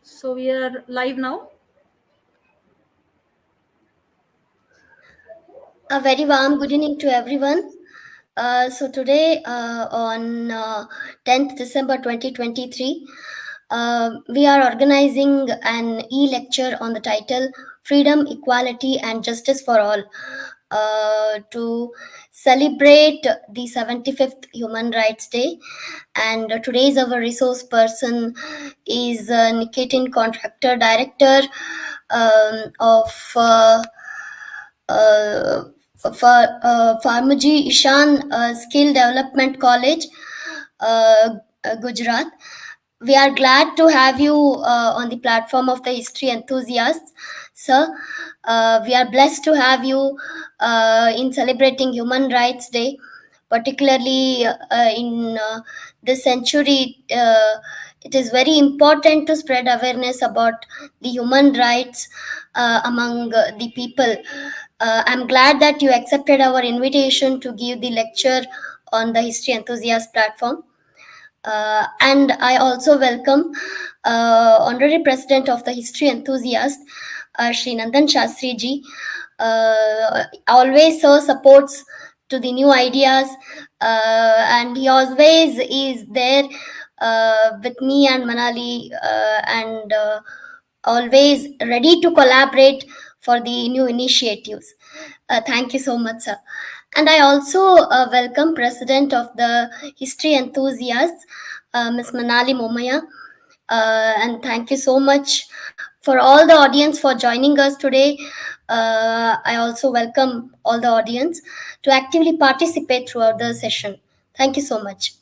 So we are live now. A very warm good evening to everyone. So today on 10th December 2023, we are organizing an e-lecture on the title Freedom, Equality and Justice for All to celebrate the 75th Human Rights Day. And today's our resource person is Nikitin, Contractor, Director of uh, Farmaji Ishan Skill Development College, Gujarat. We are glad to have you on the platform of the history enthusiasts, sir. We are blessed to have you in celebrating Human Rights Day, particularly in this century. It is very important to spread awareness about the human rights among the people. I'm glad that you accepted our invitation to give the lecture on the History Enthusiast platform. And I also welcome Honorary President of the History Enthusiast, Shri Nandan Shastri ji. Always so supports to the new ideas, and he always is there with me and Manali, and always ready to collaborate for the new initiatives. Thank you so much, sir. And I also welcome President of the History Enthusiasts, Ms. Manali Momaya. And thank you so much for all the audience for joining us today. I also welcome all the audience to actively participate throughout the session. Thank you so much.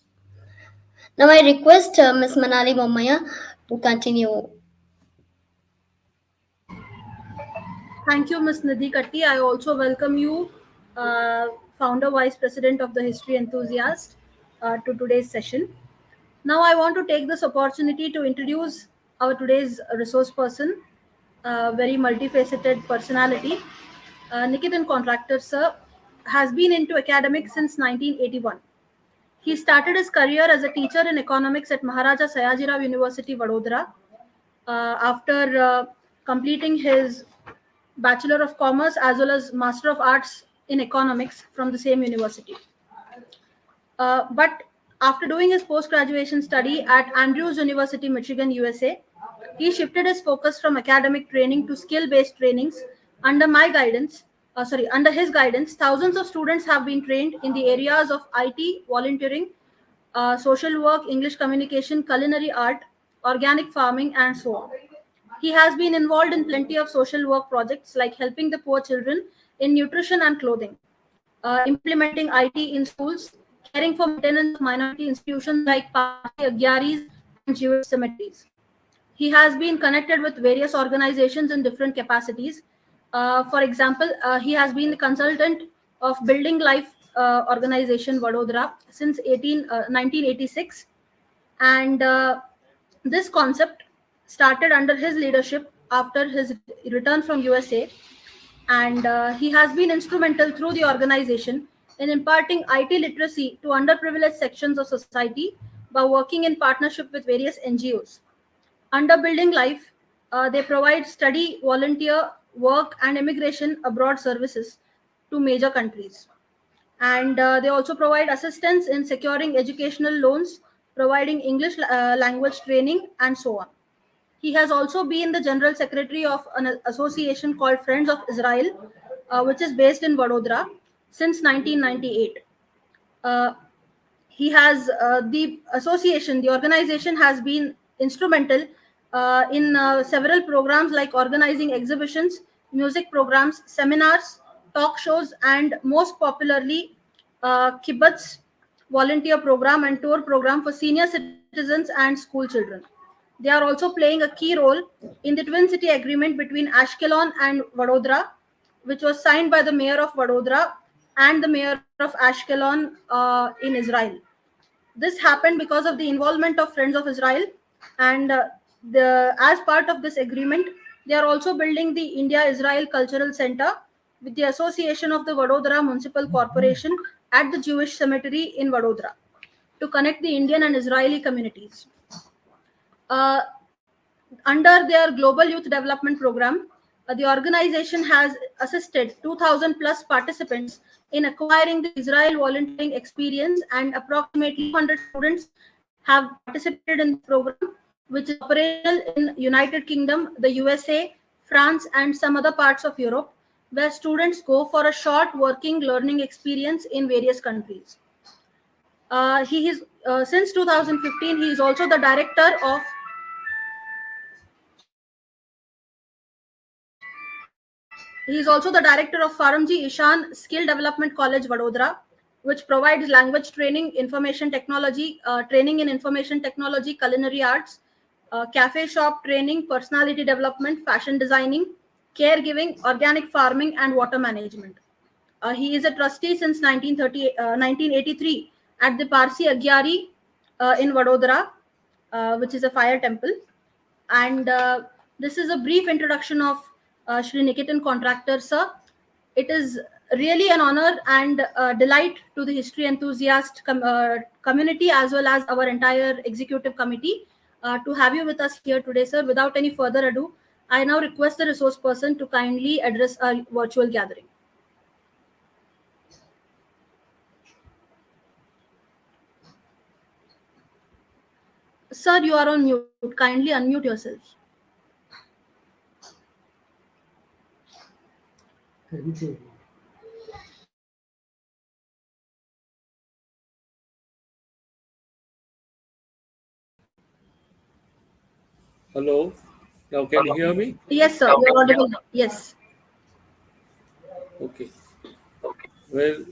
Now I request Ms. Manali Momaya to continue. Thank you, Ms. Nidhi Katti. I also welcome you, uh, Founder Vice President of the History Enthusiast, to today's session. Now, I want to take this opportunity to introduce our today's resource person, very multifaceted personality. Nikitin Contractor, sir, has been into academics since 1981. He started his career as a teacher in economics at Maharaja Sayajirao University, Vadodara. After completing his Bachelor of Commerce as well as Master of Arts in Economics from the same university. But after doing his post graduation study at Andrews University, Michigan, USA, he shifted his focus from academic training to skill based trainings. Under my guidance, under his guidance, thousands of students have been trained in the areas of IT, volunteering, social work, English communication, culinary art, organic farming, and so on. He has been involved in plenty of social work projects like helping the poor children in nutrition and clothing, implementing IT in schools, caring for maintenance of minority institutions like Parsi Agyaris and Jewish cemeteries. He has been connected with various organizations in different capacities. For example, he has been the consultant of Building Life Organization Vadodara since 1986, and this concept started under his leadership after his return from USA, and he has been instrumental through the organization in imparting IT literacy to underprivileged sections of society by working in partnership with various NGOs. Under Building Life, they provide study, volunteer, work, and immigration abroad services to major countries. And they also provide assistance in securing educational loans, providing English language training, and so on. He has also been the general secretary of an association called Friends of Israel, which is based in Vadodara since 1998. Uh, he has the organization has been instrumental in several programs like organizing exhibitions, music programs, seminars, talk shows, and most popularly, kibbutz volunteer program and tour program for senior citizens and school children. They are also playing a key role in the Twin City Agreement between Ashkelon and Vadodara, which was signed by the mayor of Vadodara and the mayor of Ashkelon in Israel. This happened because of the involvement of Friends of Israel, and as part of this agreement, they are also building the India-Israel Cultural Center with the association of the Vadodara Municipal Corporation at the Jewish Cemetery in Vadodara to connect the Indian and Israeli communities. Uh, Under their Global Youth Development Program, the organization has assisted 2,000 plus participants in acquiring the Israel volunteering experience, and approximately 200 students have participated in this program, which is operational in United Kingdom, the USA, France, and some other parts of Europe, where students go for a short working learning experience in various countries. He is since 2015. He is also the director of He is also the director of Faramji Ishan Skill Development College, Vadodara, which provides language training, information technology, training in information technology, culinary arts, cafe shop training, personality development, fashion designing, caregiving, organic farming, and water management. He is a trustee since 1983 at the Parsi Agyari in Vadodara, which is a fire temple. And this is a brief introduction of Shri Nikitin Contractor, sir. It is really an honor and delight to the history enthusiast community, as well as our entire executive committee, to have you with us here today, sir. Without any further ado, I now request the resource person to kindly address our virtual gathering. Sir, you are on mute. Kindly unmute yourself. Hello. Now, can you hear me? Yes, sir. You are audible now. Yes. Okay. Well,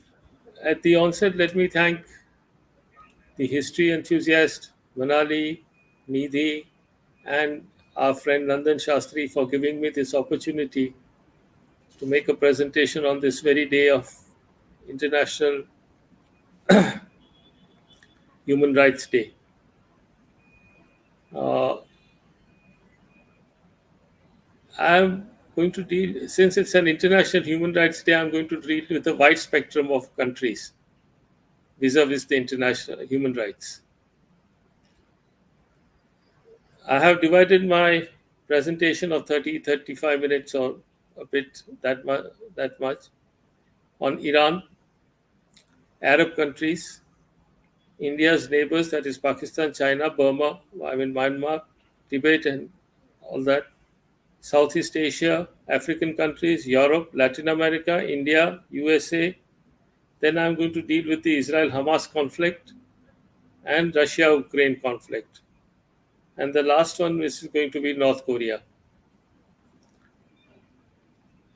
at the onset, let me thank the history enthusiast Manali, Nidhi, and our friend Nandan Shastri for giving me this opportunity to make a presentation on this very day of International Human Rights Day. I'm going to deal, since it's an International Human Rights Day, I'm going to deal with a wide spectrum of countries vis-a-vis the international human rights. I have divided my presentation of 35 minutes or a bit that much on Iran, Arab countries, India's neighbors, that is Pakistan, China, Burma, Myanmar, Tibet, and all that, Southeast Asia, African countries, Europe, Latin America, India, USA. Then I'm going to deal with the Israel-Hamas conflict and Russia-Ukraine conflict. And the last one is going to be North Korea.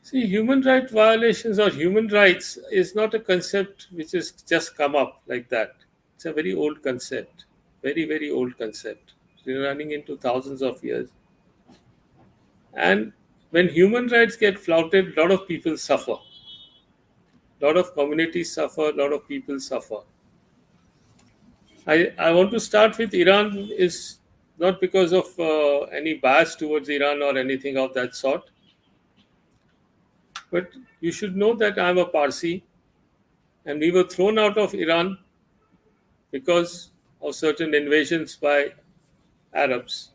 See, human right violations or human rights is not a concept which has just come up like that. It's a very old concept, very, very old concept, running into thousands of years. And when human rights get flouted, a lot of people suffer. A lot of communities suffer, a lot of people suffer. I want to start with Iran, is not because of any bias towards Iran or anything of that sort. But you should know that I'm a Parsi, and we were thrown out of Iran because of certain invasions by Arabs.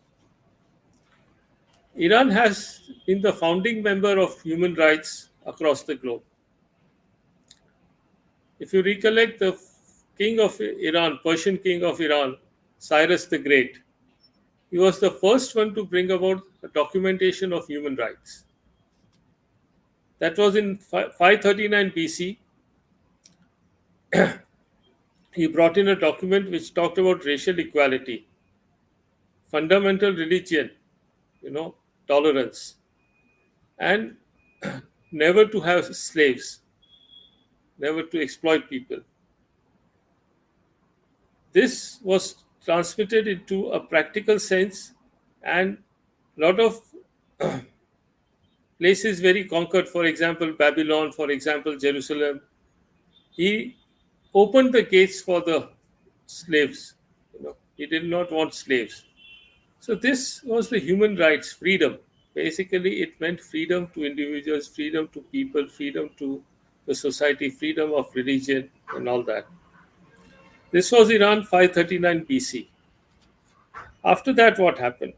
Iran has been the founding member of human rights across the globe. If you recollect, the king of Iran, Persian king of Iran, Cyrus the Great, he was the first one to bring about a documentation of human rights. That was in 539 BC. He brought in a document which talked about racial equality, fundamental religion, tolerance, and never to have slaves, never to exploit people. This was transmitted into a practical sense, and a lot of places where he conquered, for example, Babylon, for example, Jerusalem, he opened the gates for the slaves. He did not want slaves. So this was the human rights, freedom. Basically, it meant freedom to individuals, freedom to people, freedom to the society, freedom of religion, and all that. This was Iran 539 BC. After that, what happened?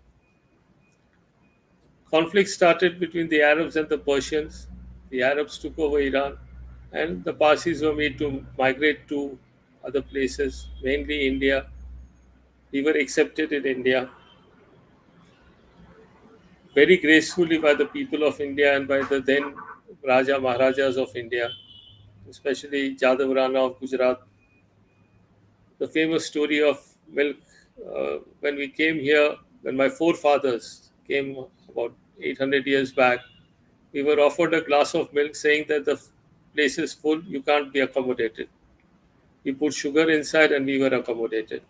Conflict started between the Arabs and the Persians. The Arabs took over Iran, and the Parsis were made to migrate to other places, mainly India. We were accepted in India very gracefully by the people of India and by the then Raja Maharajas of India, especially Jadav Rana of Gujarat. The famous story of milk, when we came here, when my forefathers came about 800 years back, we were offered a glass of milk saying that the place is full, you can't be accommodated. We put sugar inside and we were accommodated,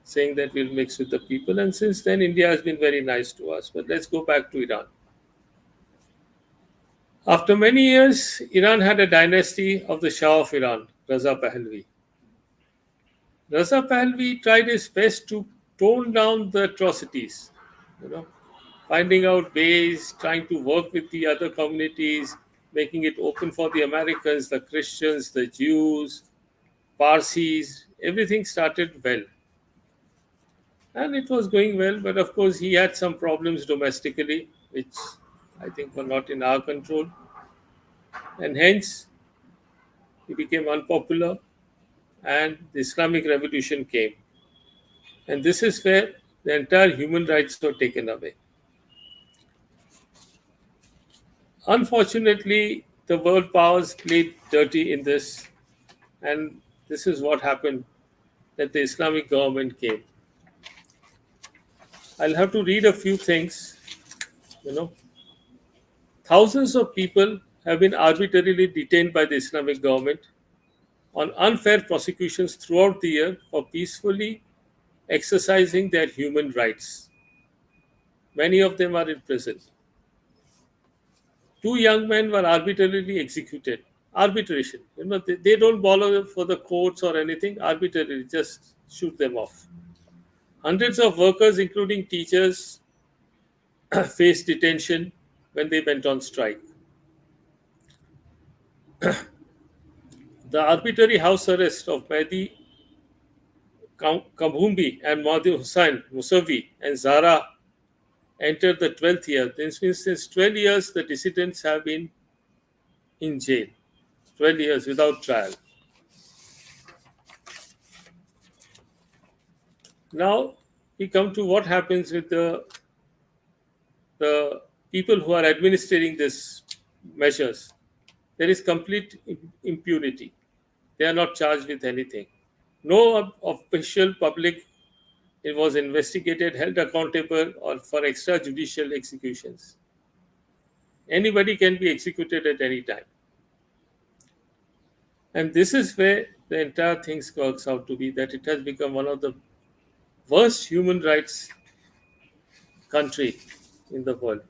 saying that we'll mix with the people. And since then, India has been very nice to us. But let's go back to Iran. After many years, Iran had a dynasty of the Shah of Iran, Raza Pahlavi. Raza Pahlavi tried his best to tone down the atrocities, you know, finding out ways, trying to work with the other communities, making it open for the Americans, the Christians, the Jews, Parsis. Everything started well. And it was going well, but of course, he had some problems domestically, which I think were not in our control. And hence, he became unpopular, and the Islamic Revolution came. And this is where the entire human rights were taken away. Unfortunately, the world powers played dirty in this, and this is what happened, that the Islamic government came. I'll have to read a few things. You know, thousands of people have been arbitrarily detained by the Islamic government on unfair prosecutions throughout the year for peacefully exercising their human rights. Many of them are in prison. 2 young men were arbitrarily executed. Arbitration. They don't bother for the courts or anything. Arbitrarily, just shoot them off. Hundreds of workers, including teachers, faced detention when they went on strike. The arbitrary house arrest of Mehdi Kabhumbi and Mahdi Hussain Musavi and Zara entered the 12th year. This means since 12 years, the dissidents have been in jail. 12 years without trial. Now we come to what happens with the people who are administering these measures. There is complete impunity. They are not charged with anything. No official public was investigated, held accountable, or for extrajudicial executions. Anybody can be executed at any time. And this is where the entire thing works out to be, that it has become one of the worst human rights country in the world.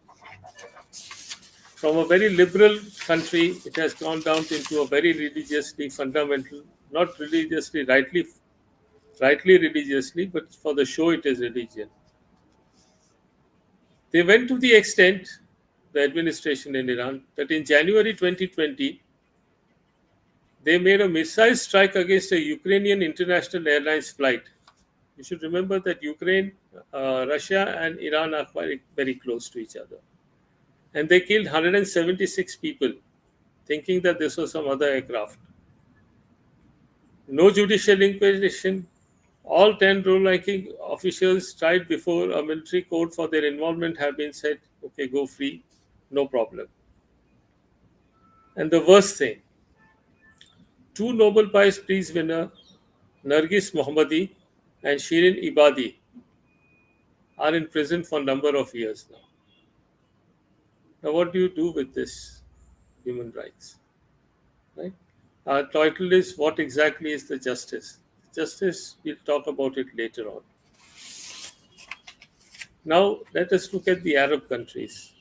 From a very liberal country, it has gone down into a very religiously fundamental, not religiously, rightly religiously, but for the show it is religion. They went to the extent, the administration in Iran, that in January 2020, they made a missile strike against a Ukrainian international airlines flight. You should remember that Ukraine, Russia, and Iran are very, very close to each other. And they killed 176 people, thinking that this was some other aircraft. No judicial inquisition. All 10 rule-making officials tried before a military court for their involvement have been said, okay, go free, no problem. And the worst thing, 2 Nobel Prize winner, Nargis Mohammadi and Shirin Ebadi, are in prison for a number of years now. Now, what do you do with this human rights? Right? Our title is What Exactly is the Justice? Justice, we'll talk about it later on. Now, let us look at the Arab countries.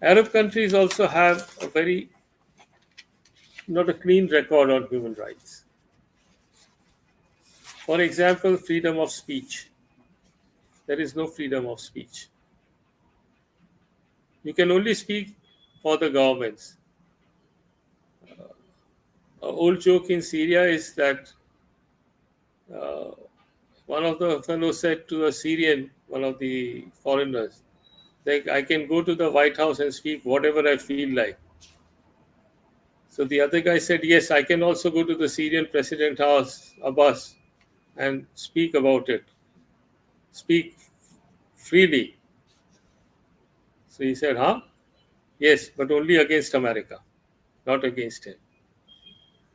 Arab countries also have not a clean record on human rights. For example, freedom of speech. There is no freedom of speech. You can only speak for the governments. An old joke in Syria is that one of the fellows said to a Syrian, one of the foreigners, Like, I can go to the White House and speak whatever I feel like. So the other guy said, yes, I can also go to the Syrian president house, Abbas, and speak about it, speak freely. So he said, huh? Yes, but only against America, not against him.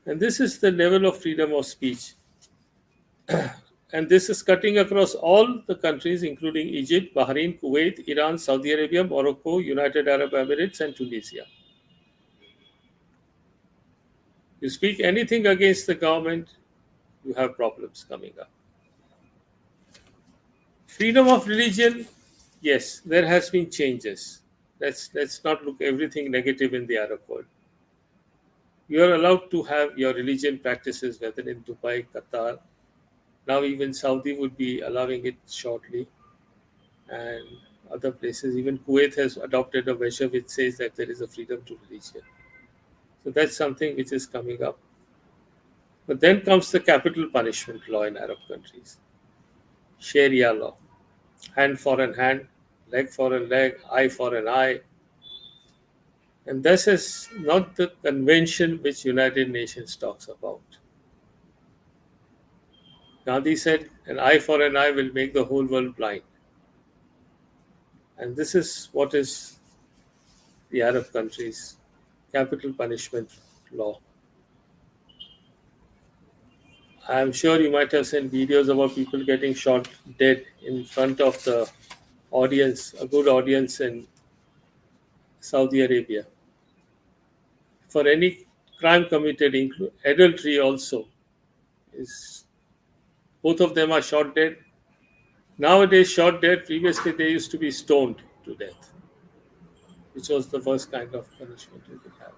And this is the level of freedom of speech. And this is cutting across all the countries, including Egypt, Bahrain, Kuwait, Iran, Saudi Arabia, Morocco, United Arab Emirates, and Tunisia. You speak anything against the government, you have problems coming up. Freedom of religion, yes, there has been changes. Let's not look everything negative in the Arab world. You are allowed to have your religion practices, whether in Dubai, Qatar. Now even Saudi would be allowing it shortly, and other places. Even Kuwait has adopted a measure which says that there is a freedom to religion. So that's something which is coming up. But then comes the capital punishment law in Arab countries, Sharia law, hand for an hand, leg for a leg, eye for an eye. And this is not the convention which United Nations talks about. Gandhi said, an eye for an eye will make the whole world blind. And this is what is the Arab countries' capital punishment law. I am sure you might have seen videos about people getting shot dead in front of the audience, a good audience in Saudi Arabia. For any crime committed, adultery also, is both of them are shot dead. Nowadays, shot dead. Previously, they used to be stoned to death, which was the worst kind of punishment you could have.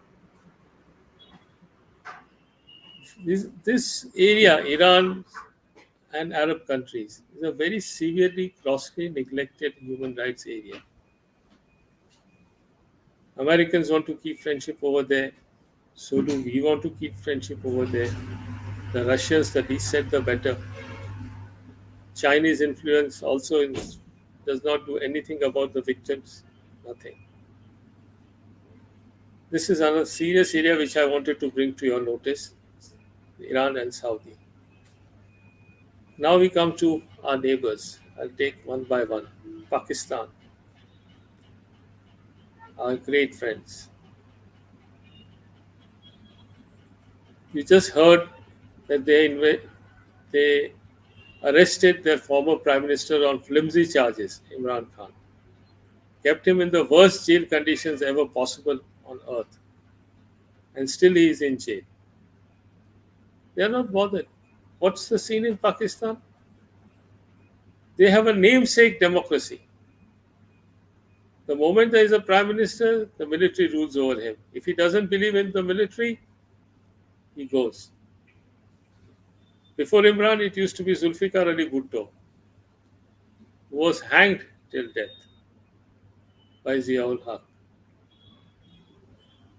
This area, Iran and Arab countries, is a very severely, grossly neglected human rights area. Americans want to keep friendship over there. So do we want to keep friendship over there. The Russians, the least said, the better. Chinese influence also does not do anything about the victims. Nothing. This is another serious area which I wanted to bring to your notice, Iran and Saudi. Now we come to our neighbors. I'll take one by one. Pakistan, our great friends. You just heard that they arrested their former prime minister on flimsy charges, Imran Khan. Kept him in the worst jail conditions ever possible on earth. And still he is in jail. They are not bothered. What's the scene in Pakistan? They have a namesake democracy. The moment there is a prime minister, the military rules over him. If he doesn't believe in the military, he goes. Before Imran, it used to be Zulfikar Ali Bhutto, who was hanged till death by Ziaul Haq.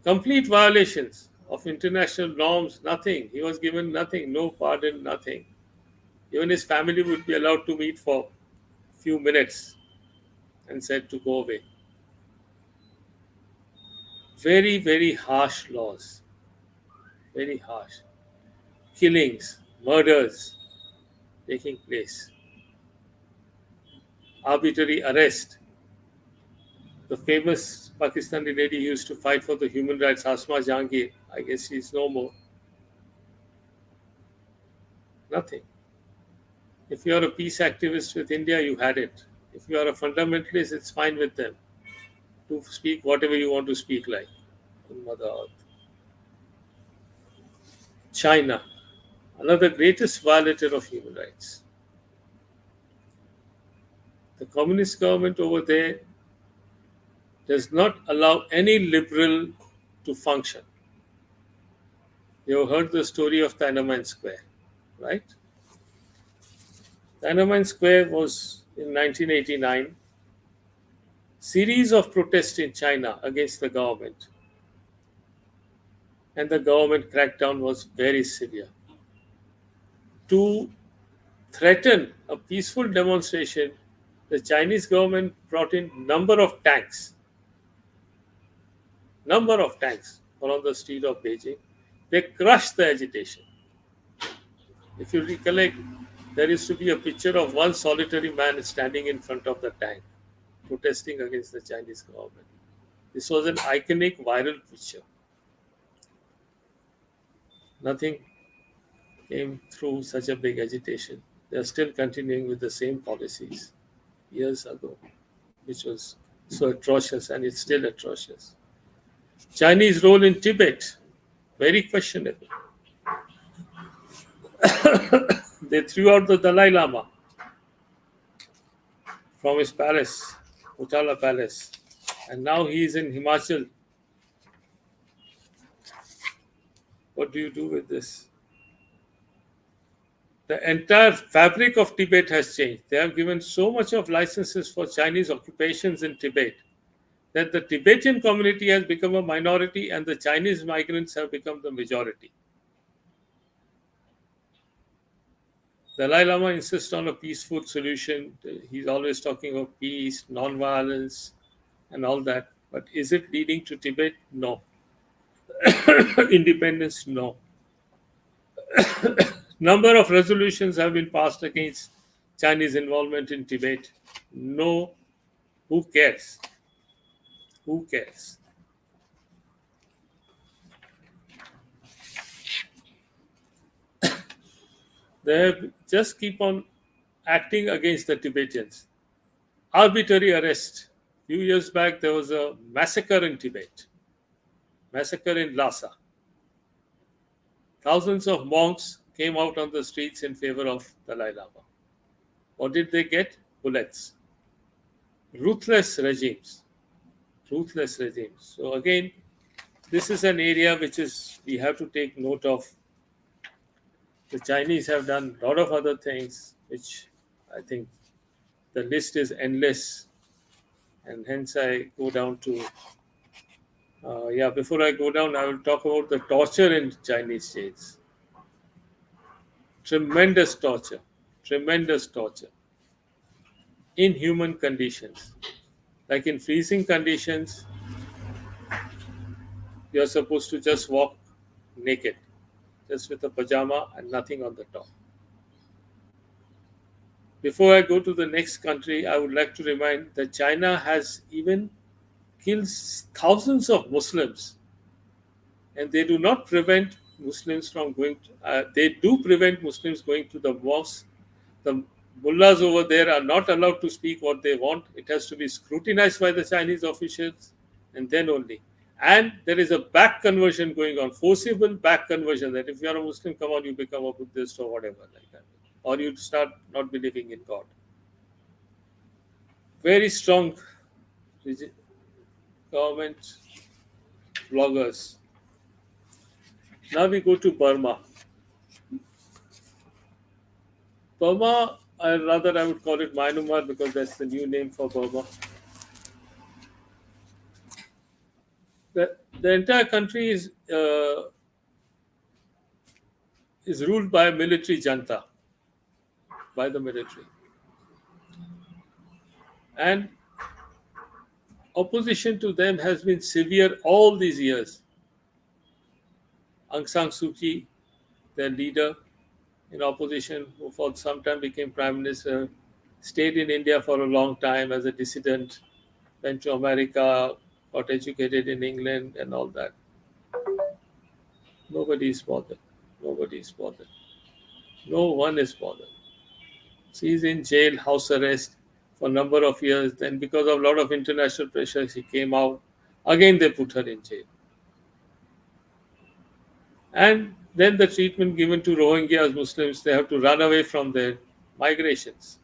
Complete violations of international norms, nothing. He was given nothing, no pardon, nothing. Even his family would be allowed to meet for a few minutes and said to go away. Very, very harsh laws. Very harsh. Killings, murders taking place. Arbitrary arrest. The famous Pakistani lady who used to fight for the human rights, Asma Jahangir, I guess she's no more. Nothing. If you are a peace activist with India, you had it. If you are a fundamentalist, it's fine with them to speak whatever you want to speak like on Mother Earth. China, another greatest violator of human rights. The communist government over there does not allow any liberal to function. You have heard the story of Tiananmen Square, right? Tiananmen Square was in 1989 series of protests in China against the government. And the government crackdown was very severe. To threaten a peaceful demonstration, the Chinese government brought in number of tanks around the street of Beijing. They crushed the agitation. If you recollect, there used to be a picture of one solitary man standing in front of the tank, protesting against the Chinese government. This was an iconic viral picture. Nothing came through such a big agitation. They are still continuing with the same policies years ago, which was so atrocious, and it's still atrocious. Chinese role in Tibet, very questionable. They threw out the Dalai Lama from his palace, Potala Palace, and now he is in Himachal. What do you do with this? The entire fabric of Tibet has changed. They have given so much of licenses for Chinese occupations in Tibet that the Tibetan community has become a minority and the Chinese migrants have become the majority. Dalai Lama insists on a peaceful solution. He's always talking of peace, non-violence, and all that. But is it leading to Tibet? No. Independence? No. Number of resolutions have been passed against Chinese involvement in Tibet. No. Who cares? Who cares? They just keep on acting against the Tibetans. Arbitrary arrest. Few years back, there was a massacre in Tibet. Massacre in Lhasa. Thousands of monks came out on the streets in favor of Dalai Lama. What did they get? Bullets. Ruthless regimes. Ruthless regimes. So again, this is an area which is we have to take note of. The Chinese have done a lot of other things, which I think the list is endless. And hence I go down to, before I go down, I will talk about the torture in Chinese jails. Tremendous torture. Inhuman conditions. Like in freezing conditions, you're supposed to just walk naked, just with a pajama and nothing on the top. Before I go to the next country, I would like to remind that China has even killed thousands of Muslims, and they do not prevent Muslims from going. They do prevent Muslims going to the mosque. The mullahs over there are not allowed to speak what they want. It has to be scrutinized by the Chinese officials, and then only. And there is a back conversion going on, forcible back conversion. That if you are a Muslim, come on, you become a Buddhist or whatever like that, or you start not believing in God. Very strong government bloggers. Now we go to Burma. Burma, I would call it Myanmar because that's the new name for Burma. The entire country is ruled by a military junta, by the military. And opposition to them has been severe all these years. Aung San Suu Kyi, their leader in opposition, who for some time became prime minister, stayed in India for a long time as a dissident, went to America, got educated in England and all that. Nobody is bothered. No one is bothered. She's in jail, house arrest for a number of years. Then because of a lot of international pressure, she came out. Again, they put her in jail. And then the treatment given to Rohingyas Muslims, they have to run away from their migrations.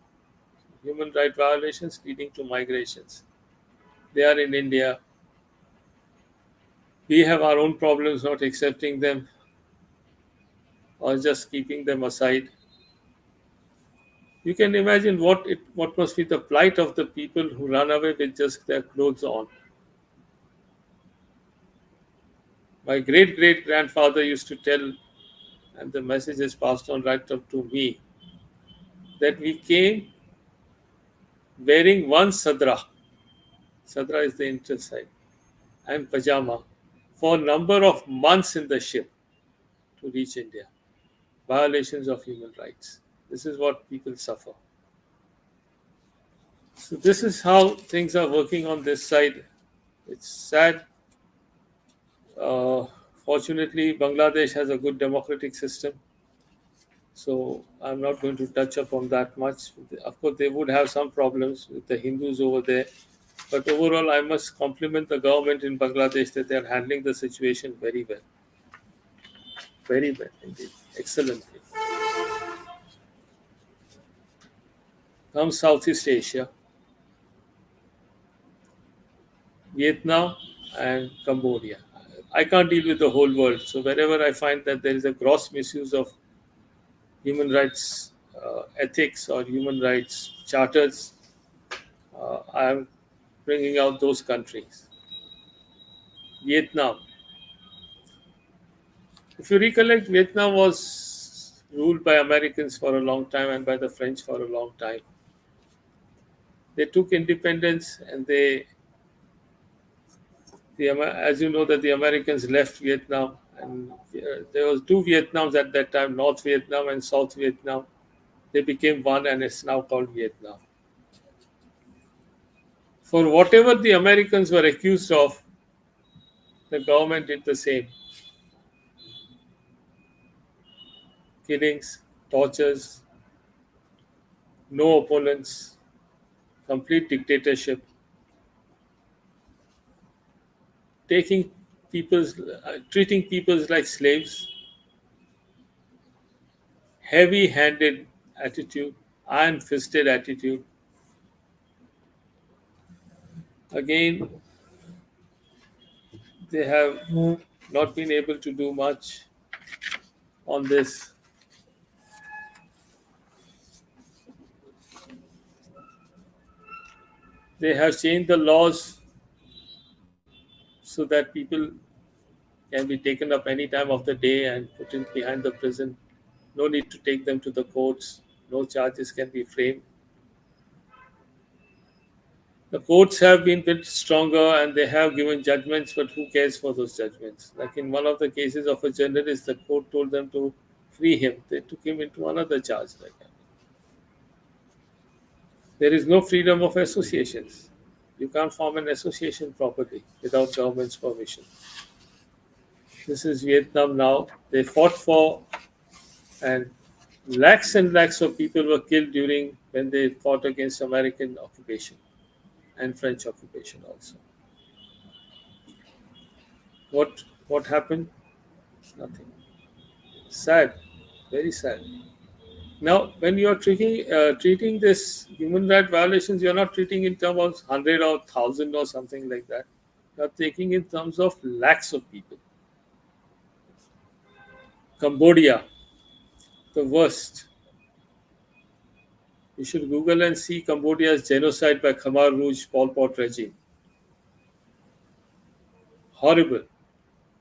Human rights violations leading to migrations. They are in India. We have our own problems not accepting them or just keeping them aside. You can imagine what must be the plight of the people who run away with just their clothes on. My great-great-grandfather used to tell, and the message is passed on right up to me, that we came wearing one sadra. Sadra is the interside, and pajama for a number of months in the ship to reach India. Violations of human rights. This is what people suffer. So this is how things are working on this side. It's sad. Uh, Fortunately, Bangladesh has a good democratic system, so I'm not going to touch upon that much. Of course, they would have some problems with the Hindus over there, but overall, I must compliment the government in Bangladesh that they are handling the situation very well indeed, excellently. From Southeast Asia, Vietnam, and Cambodia. I can't deal with the whole world, so wherever I find that there is a gross misuse of human rights ethics or human rights charters, I am bringing out those countries. Vietnam. If you recollect, Vietnam was ruled by Americans for a long time and by the French for a long time. They took independence and as you know, that the Americans left Vietnam, and there was two Vietnams at that time, North Vietnam and South Vietnam. They became one, and it's now called Vietnam. For whatever the Americans were accused of, the government did the same. Killings, tortures, no opponents, complete dictatorship, treating people like slaves, heavy-handed attitude, iron-fisted attitude. Again, they have not been able to do much on this. They have changed the laws so that people can be taken up any time of the day and put in behind the prison. No need to take them to the courts. No charges can be framed. The courts have been built stronger and they have given judgments, but who cares for those judgments? Like in one of the cases of a journalist, the court told them to free him. They took him into another charge. Like that. There is no freedom of associations. You can't form an association properly without government's permission. This is Vietnam now. They fought for, and lakhs of people were killed during when they fought against American occupation and French occupation also. What happened? Nothing. Sad, very sad. Now, when you are treating this human rights violations, you are not treating in terms of 100 or 1,000 or something like that. You are taking in terms of lakhs of people. Cambodia, the worst. You should Google and see Cambodia's genocide by Khmer Rouge Pol Pot regime. Horrible.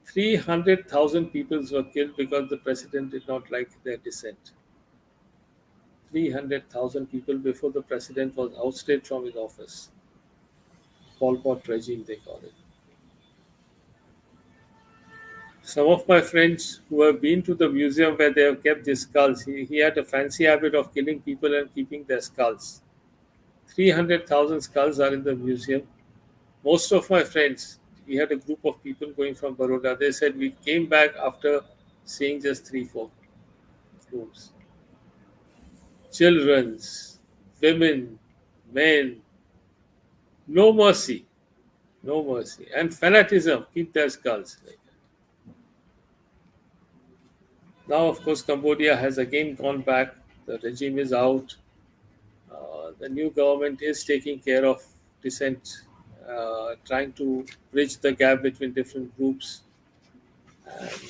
300,000 people were killed because the president did not like their dissent. 300,000 people before the president was ousted from his office. Pol Pot regime, they call it. Some of my friends who have been to the museum where they have kept these skulls, he had a fancy habit of killing people and keeping their skulls. 300,000 skulls are in the museum. Most of my friends, we had a group of people going from Baroda, they said we came back after seeing just 3-4 rooms. Children, women, men, no mercy, no mercy. And fanaticism, keep their skulls. Now, of course, Cambodia has again gone back. The regime is out. The new government is taking care of dissent, trying to bridge the gap between different groups.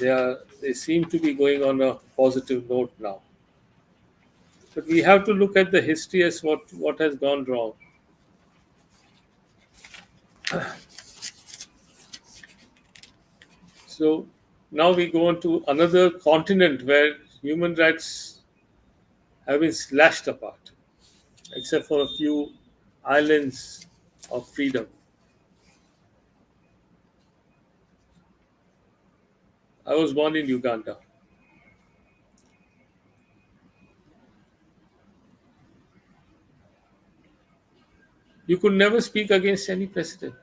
They seem to be going on a positive note now. But we have to look at the history as what has gone wrong. So now we go on to another continent where human rights have been slashed apart, except for a few islands of freedom. I was born in Uganda. You could never speak against any president.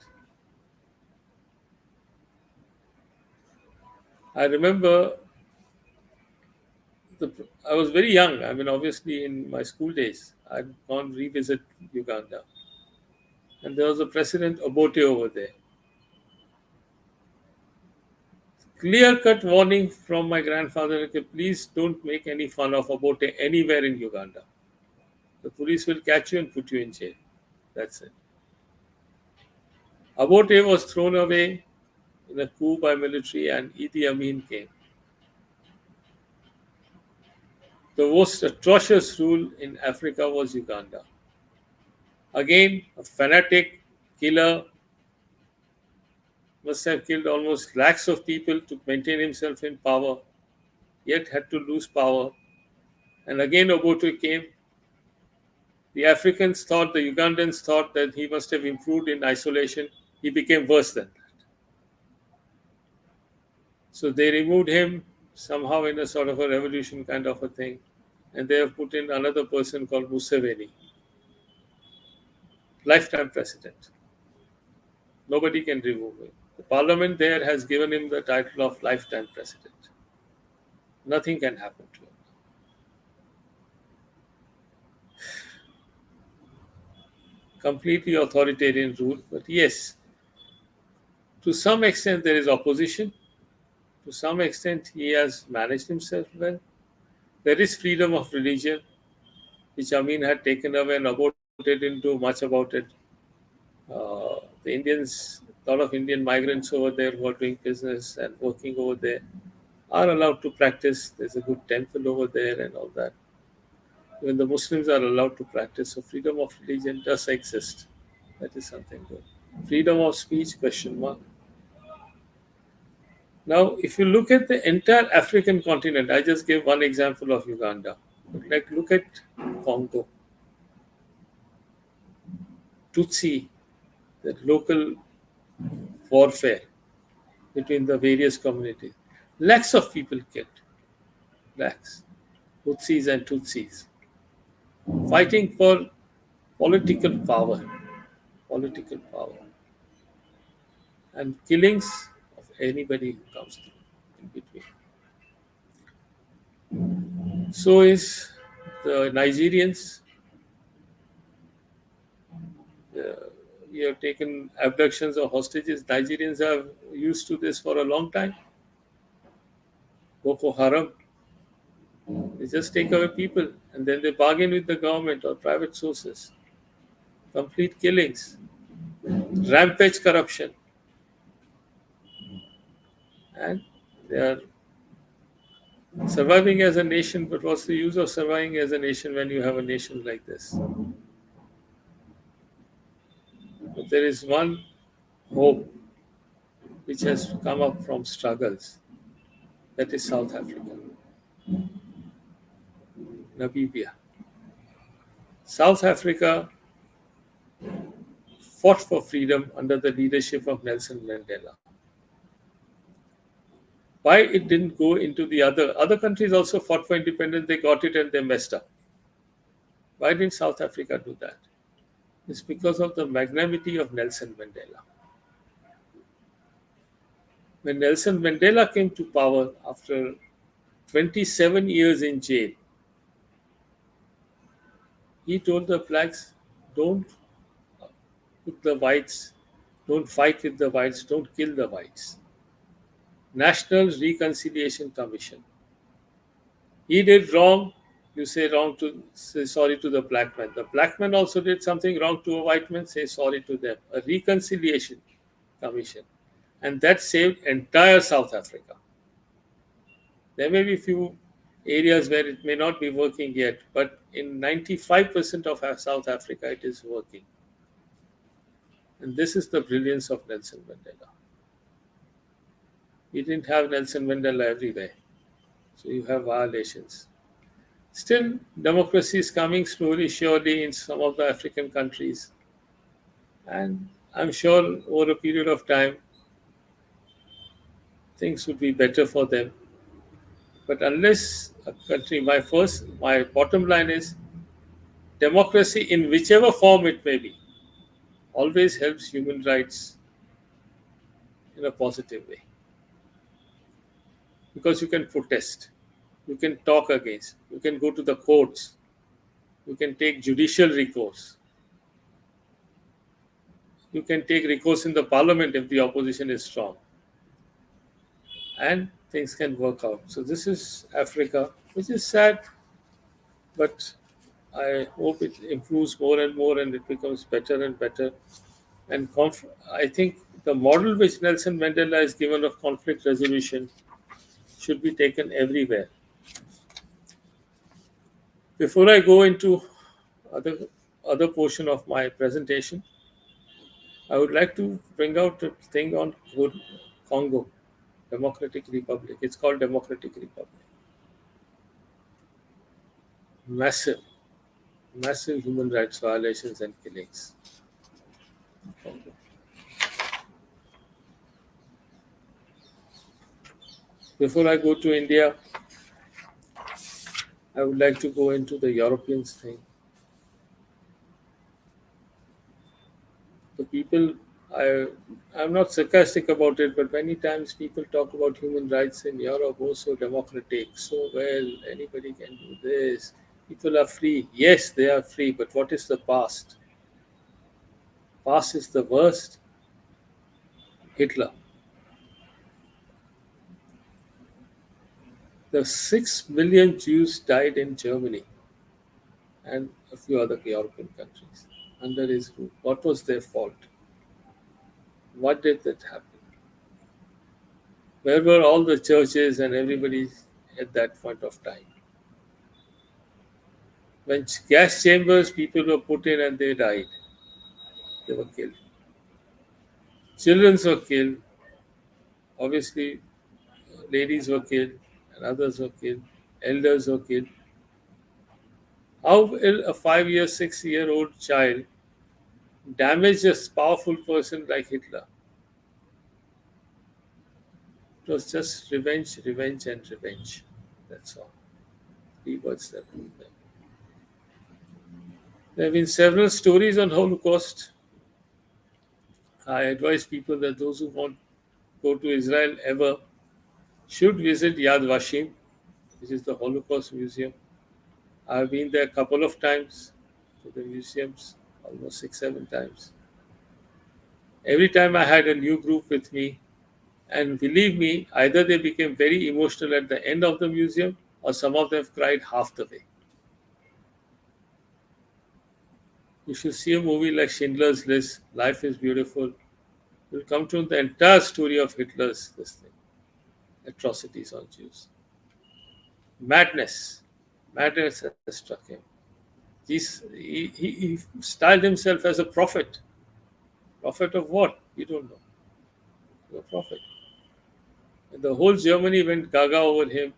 I remember I was very young. I mean, obviously, in my school days, I'd gone revisit Uganda. And there was a President Obote over there. Clear cut warning from my grandfather, okay, please don't make any fun of Obote anywhere in Uganda. The police will catch you and put you in jail. That's it. Obote was thrown away in a coup by military and Idi Amin came. The most atrocious rule in Africa was Uganda. Again, a fanatic killer must have killed almost lakhs of people to maintain himself in power, yet had to lose power. And again, Obote came. The Africans thought, the Ugandans thought that he must have improved in isolation. He became worse than that. So they removed him somehow in a sort of a revolution kind of a thing. And they have put in another person called Museveni, lifetime president. Nobody can remove him. The parliament there has given him the title of lifetime president. Nothing can happen to him. Completely authoritarian rule, but yes, to some extent there is opposition. To some extent he has managed himself well. There is freedom of religion, which Amin had taken away and Obote didn't do much about it. The Indians, a lot of Indian migrants over there who are doing business and working over there are allowed to practice. There's a good temple over there and all that. Even the Muslims are allowed to practice. So freedom of religion does exist. That is something good. Freedom of speech, question mark. Now, if you look at the entire African continent, I just gave one example of Uganda. But like look at Congo, Tutsi, the local warfare between the various communities. Lakhs of people killed. Lakhs. Hutsis and Tutsis. Fighting for political power. Political power. And killings of anybody who comes through in between. So is the Nigerians. You have taken abductions of hostages. Nigerians are used to this for a long time. Boko Haram. They just take away people and then they bargain with the government or private sources. Complete killings. Rampage corruption. And they are surviving as a nation, but what's the use of surviving as a nation when you have a nation like this? But there is one hope which has come up from struggles. That is South Africa. Namibia. South Africa fought for freedom under the leadership of Nelson Mandela. Why it didn't go into the other countries also fought for independence, they got it and they messed up. Why didn't South Africa do that? It's because of the magnanimity of Nelson Mandela. When Nelson Mandela came to power after 27 years in jail, he told the blacks, don't put the whites, don't fight with the whites, don't kill the whites. National Reconciliation Commission. He did wrong, you say sorry to the black man. The black man also did something wrong to a white man, say sorry to them. A reconciliation commission. And that saved entire South Africa. There may be few areas where it may not be working yet, but in 95% of South Africa it is working. And this is the brilliance of Nelson Mandela. We didn't have Nelson Mandela everywhere. So you have violations. Still, democracy is coming slowly, surely in some of the African countries. And I'm sure over a period of time, things would be better for them. But unless a country, my bottom line is democracy in whichever form it may be, always helps human rights in a positive way. Because you can protest, you can talk against, you can go to the courts, you can take judicial recourse, you can take recourse in the parliament if the opposition is strong, and things can work out. So this is Africa, which is sad, but I hope it improves more and more and it becomes better and better. And I think the model which Nelson Mandela has given of conflict resolution should be taken everywhere. Before I go into other other portion of my presentation, I would like to bring out a thing on Congo, Democratic Republic. It's called Democratic Republic. Massive, massive human rights violations and killings. Congo. Before I go to India, I would like to go into the Europeans thing. The people, I'm not sarcastic about it, but many times people talk about human rights in Europe, oh, so democratic, so well, anybody can do this. People are free. Yes, they are free, but what is the past? Past is the worst. Hitler. The 6 million Jews died in Germany and a few other European countries under his rule. What was their fault? What did that happen? Where were all the churches and everybody at that point of time? When gas chambers, people were put in and they died. They were killed. Children were killed. Obviously, ladies were killed and others were killed. Elders were killed. How will a 5-year, 6-year-old child damage a powerful person like Hitler? It was just revenge, revenge, and revenge. That's all. 3 words that rule them. There have been several stories on Holocaust. I advise people that those who want to go to Israel ever should visit Yad Vashem, which is the Holocaust Museum. I've been there a couple of times to the museums, almost 6, 7 times. Every time I had a new group with me, and believe me, either they became very emotional at the end of the museum or some of them cried half the way. You should see a movie like Schindler's List, Life is Beautiful. You'll come to the entire story of Hitler's atrocities on Jews. Madness has struck him. He styled himself as a prophet. Prophet of what? You don't know. He's a prophet. And the whole Germany went gaga over him.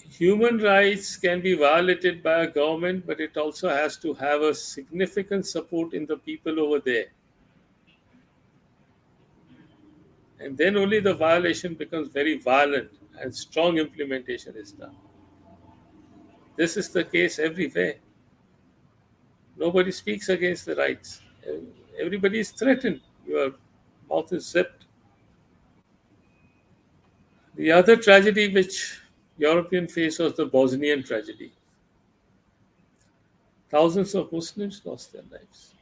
Human rights can be violated by a government, but it also has to have a significant support in the people over there. And then only the violation becomes very violent and strong implementation is done. This is the case everywhere. Nobody speaks against the rights. Everybody is threatened. Your mouth is zipped. The other tragedy which Europeans faced was the Bosnian tragedy. Thousands of Muslims lost their lives.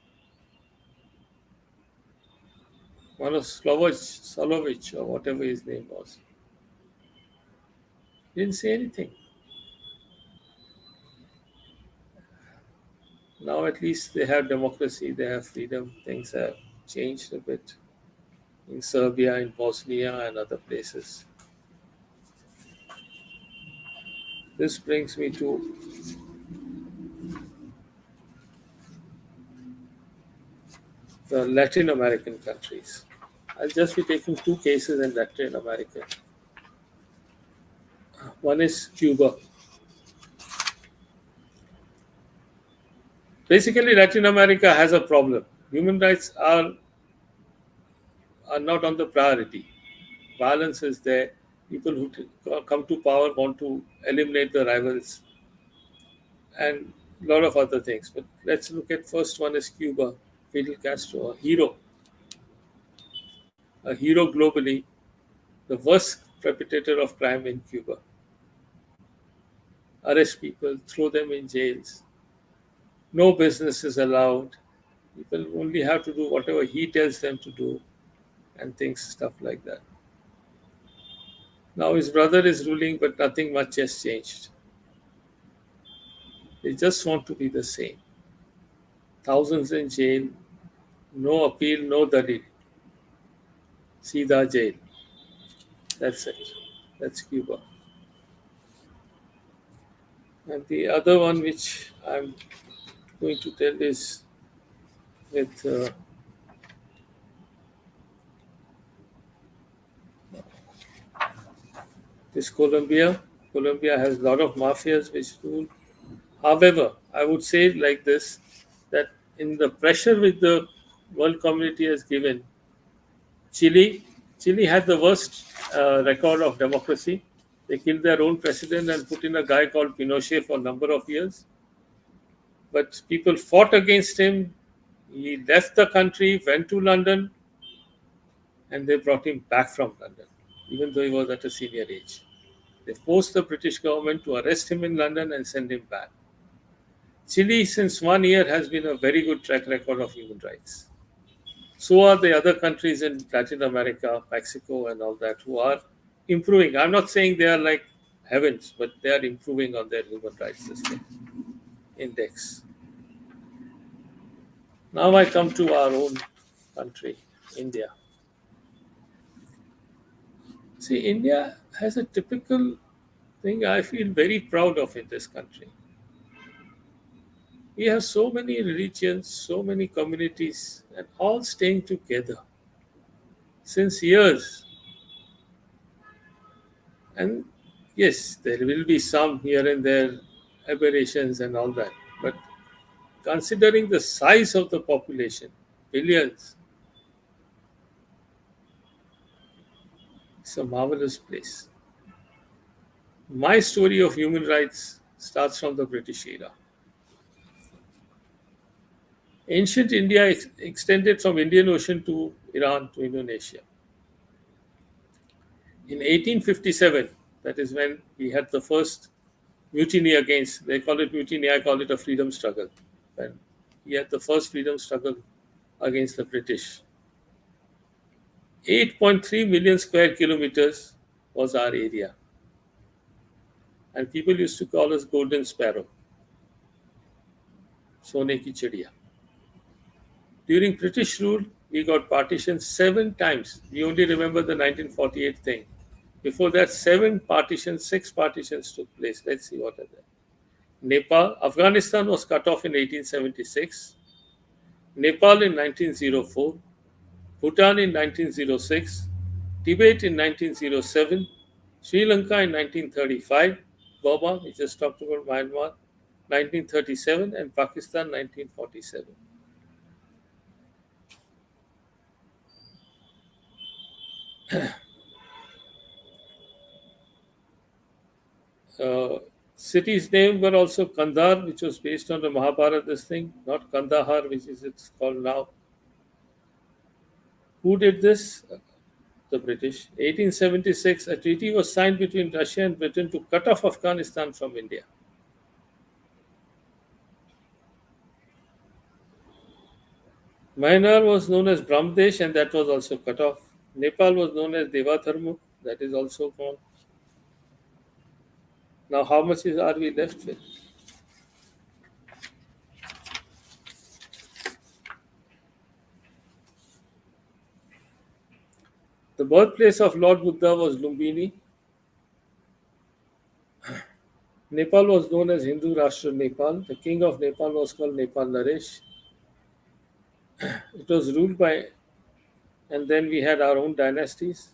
One of Solovic, or whatever his name was, didn't say anything. Now at least they have democracy, they have freedom. Things have changed a bit in Serbia, in Bosnia, and other places. This brings me to the Latin American countries. I'll just be taking 2 cases in Latin America. One is Cuba. Basically, Latin America has a problem. Human rights are not on the priority. Violence is there. People who come to power want to eliminate the rivals and a lot of other things. But let's look at first one is Cuba. Fidel Castro, a hero globally, the worst perpetrator of crime in Cuba. Arrest people, throw them in jails. No business is allowed. People only have to do whatever he tells them to do and things, stuff like that. Now his brother is ruling, but nothing much has changed. They just want to be the same. Thousands in jail, no appeal, no dalil. Sida jail. That's it. That's Cuba. And the other one which I'm going to tell is with this Colombia. Colombia has a lot of mafias which rule. However, I would say like this, that in the pressure which the world community has given, Chile, Chile had the worst record of democracy. They killed their own president and put in a guy called Pinochet for a number of years. But people fought against him. He left the country, went to London, and they brought him back from London, even though he was at a senior age. They forced the British government to arrest him in London and send him back. Chile, since 1 year, has been a very good track record of human rights. So are the other countries in Latin America, Mexico, and all that, who are improving. I'm not saying they are like heavens, but they are improving on their human rights system index. Now I come to our own country, India. See, India has a typical thing I feel very proud of in this country. We have so many religions, so many communities, and all staying together since years. And yes, there will be some here and there aberrations and all that. But considering the size of the population, billions, it's a marvelous place. My story of human rights starts from the British era. Ancient India extended from Indian Ocean to Iran to Indonesia. In 1857, that is when we had the first mutiny against, they call it mutiny, I call it a freedom struggle. When we had the first freedom struggle against the British. 8.3 million square kilometers was our area. And people used to call us Golden Sparrow. Sone ki chidiya. During British rule, we got partitioned 7 times. We only remember the 1948 thing. Before that, 6 partitions took place. Let's see what are they. Nepal, Afghanistan was cut off in 1876. Nepal in 1904. Bhutan in 1906. Tibet in 1907. Sri Lanka in 1935. Burma, we just talked about Myanmar, 1937. And Pakistan, 1947. Cities' names were also Kandahar, which was based on the Mahabharata, this thing, not Kandahar, which is it's called now. Who did this? The British. 1876, a treaty was signed between Russia and Britain to cut off Afghanistan from India. Myanmar was known as Brahmdesh, and that was also cut off. Nepal was known as Devatharmu, that is also gone. Now, how much are we left with? The birthplace of Lord Buddha was Lumbini. Nepal was known as Hindu Rashtra Nepal. The king of Nepal was called Nepal Naresh. It was ruled by, and then we had our own dynasties.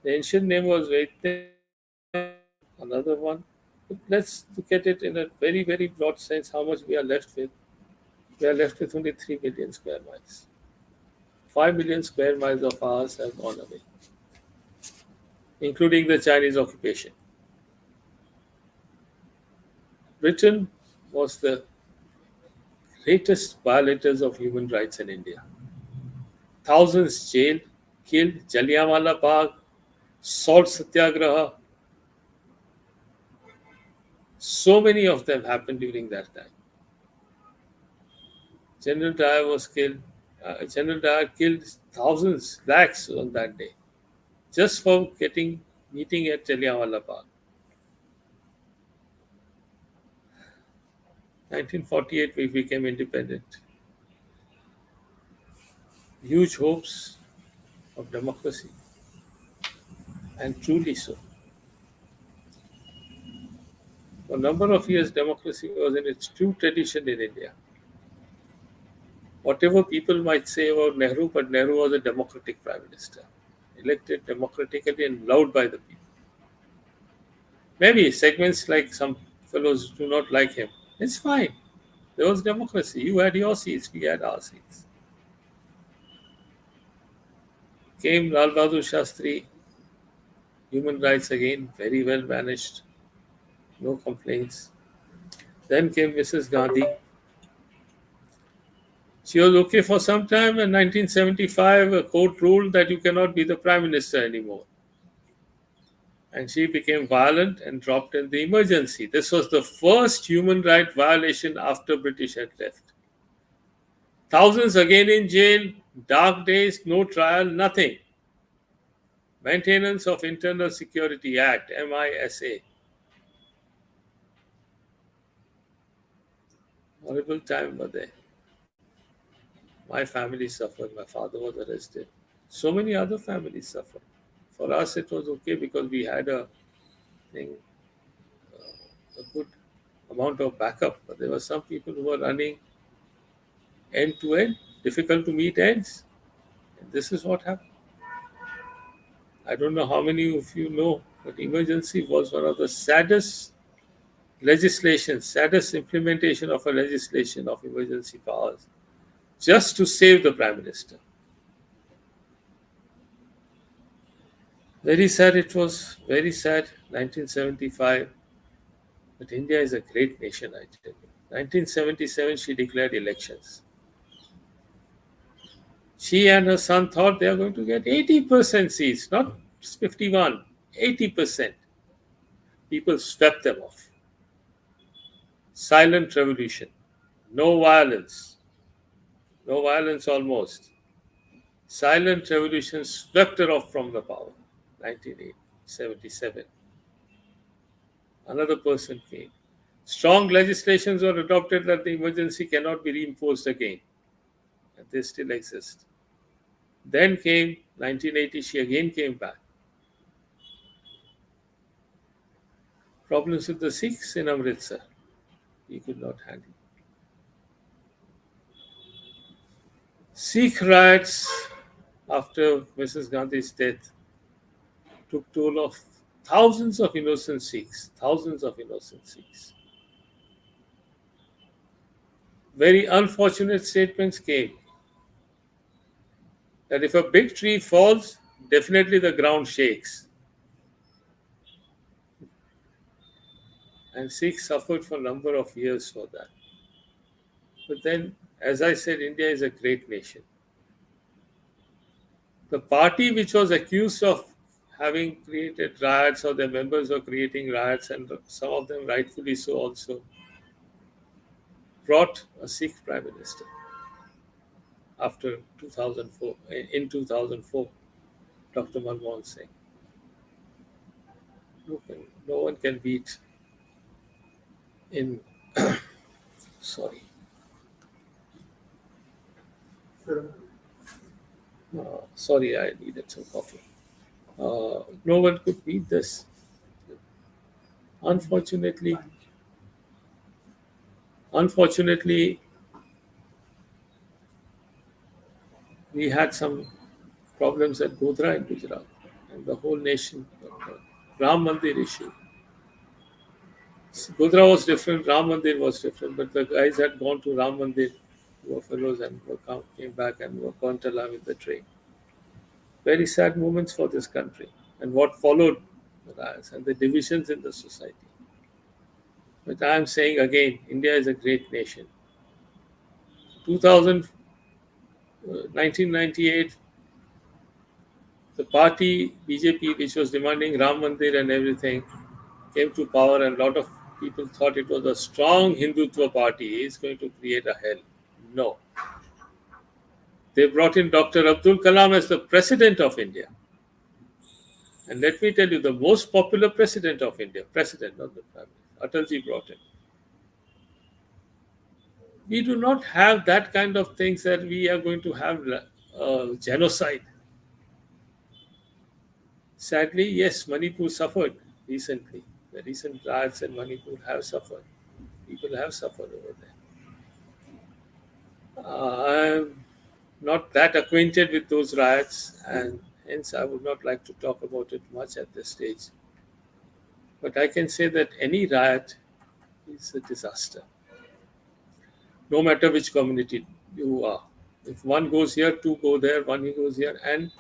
The ancient name was Vaidya, another one. But let's look at it in a very, very broad sense, how much we are left with. We are left with only 3 million square miles. 5 million square miles of ours have gone away, including the Chinese occupation. Britain was the greatest violators of human rights in India. Thousands jailed, killed, Jallianwala Bagh, salt satyagraha. So many of them happened during that time. General Dyer was killed. General Dyer killed thousands, lakhs on that day, just for meeting at Jallianwala Bagh. 1948, we became independent. Huge hopes of democracy, and truly so. For a number of years, democracy was in its true tradition in India. Whatever people might say about Nehru, but Nehru was a democratic prime minister, elected democratically and loved by the people. Maybe segments like some fellows do not like him. It's fine. There was democracy. You had your seats, we had our seats. Came Lal Bahadur Shastri, human rights again, very well managed, no complaints. Then came Mrs. Gandhi. She was okay for some time. In 1975, a court ruled that you cannot be the prime minister anymore. And she became violent and dropped in the emergency. This was the first human right violation after British had left. Thousands again in jail, dark days, no trial, nothing. Maintenance of Internal Security Act, MISA. Horrible time were there. My family suffered. My father was arrested. So many other families suffered. For us, it was okay because we had a good amount of backup. But there were some people who were running end to end, difficult to meet ends. And this is what happened. I don't know how many of you know, but emergency was one of the saddest implementation of a legislation of emergency powers, just to save the Prime Minister. Very sad it was, very sad, 1975. But India is a great nation, I tell you. 1977, she declared elections. She and her son thought they are going to get 80% seats, not 51, 80%. People swept them off. Silent revolution. No violence almost. Silent revolution swept her off from the power. 1977. Another person came. Strong legislations were adopted that the emergency cannot be reinforced again. And they still exist. Then came 1980, she again came back. Problems with the Sikhs in Amritsar. He could not handle. Sikh riots after Mrs. Gandhi's death took toll of thousands of innocent Sikhs. Very unfortunate statements came that if a big tree falls, definitely the ground shakes. And Sikhs suffered for a number of years for that. But then, as I said, India is a great nation. The party which was accused of having created riots, or their members were creating riots, and some of them rightfully so also, brought a Sikh Prime Minister after 2004. In 2004, Dr. Manmohan Singh. No one can beat in sorry. Sorry, I needed some coffee. No one could beat this. Unfortunately, we had some problems at Godhra in Gujarat, and the whole nation, Ram Mandir issue. Godhra was different, Ram Mandir was different, but the guys had gone to Ram Mandir who were fellows and came back and were burnt alive in the train. Very sad moments for this country and what followed the riots and the divisions in the society. But I am saying again, India is a great nation. 2000, 1998, the party BJP, which was demanding Ram Mandir and everything, came to power, and a lot of people thought it was a strong Hindutva party is going to create a hell. No. They brought in Dr. Abdul Kalam as the president of India. And let me tell you, the most popular president of India, president, not the prime minister, Atalji brought in. We do not have that kind of things that we are going to have genocide. Sadly, yes, Manipur suffered recently. The recent riots in Manipur have suffered. People have suffered over there. I'm not that acquainted with those riots, and hence I would not like to talk about it much at this stage. But I can say that any riot is a disaster, no matter which community you are. If one goes here, two go there, one goes here, and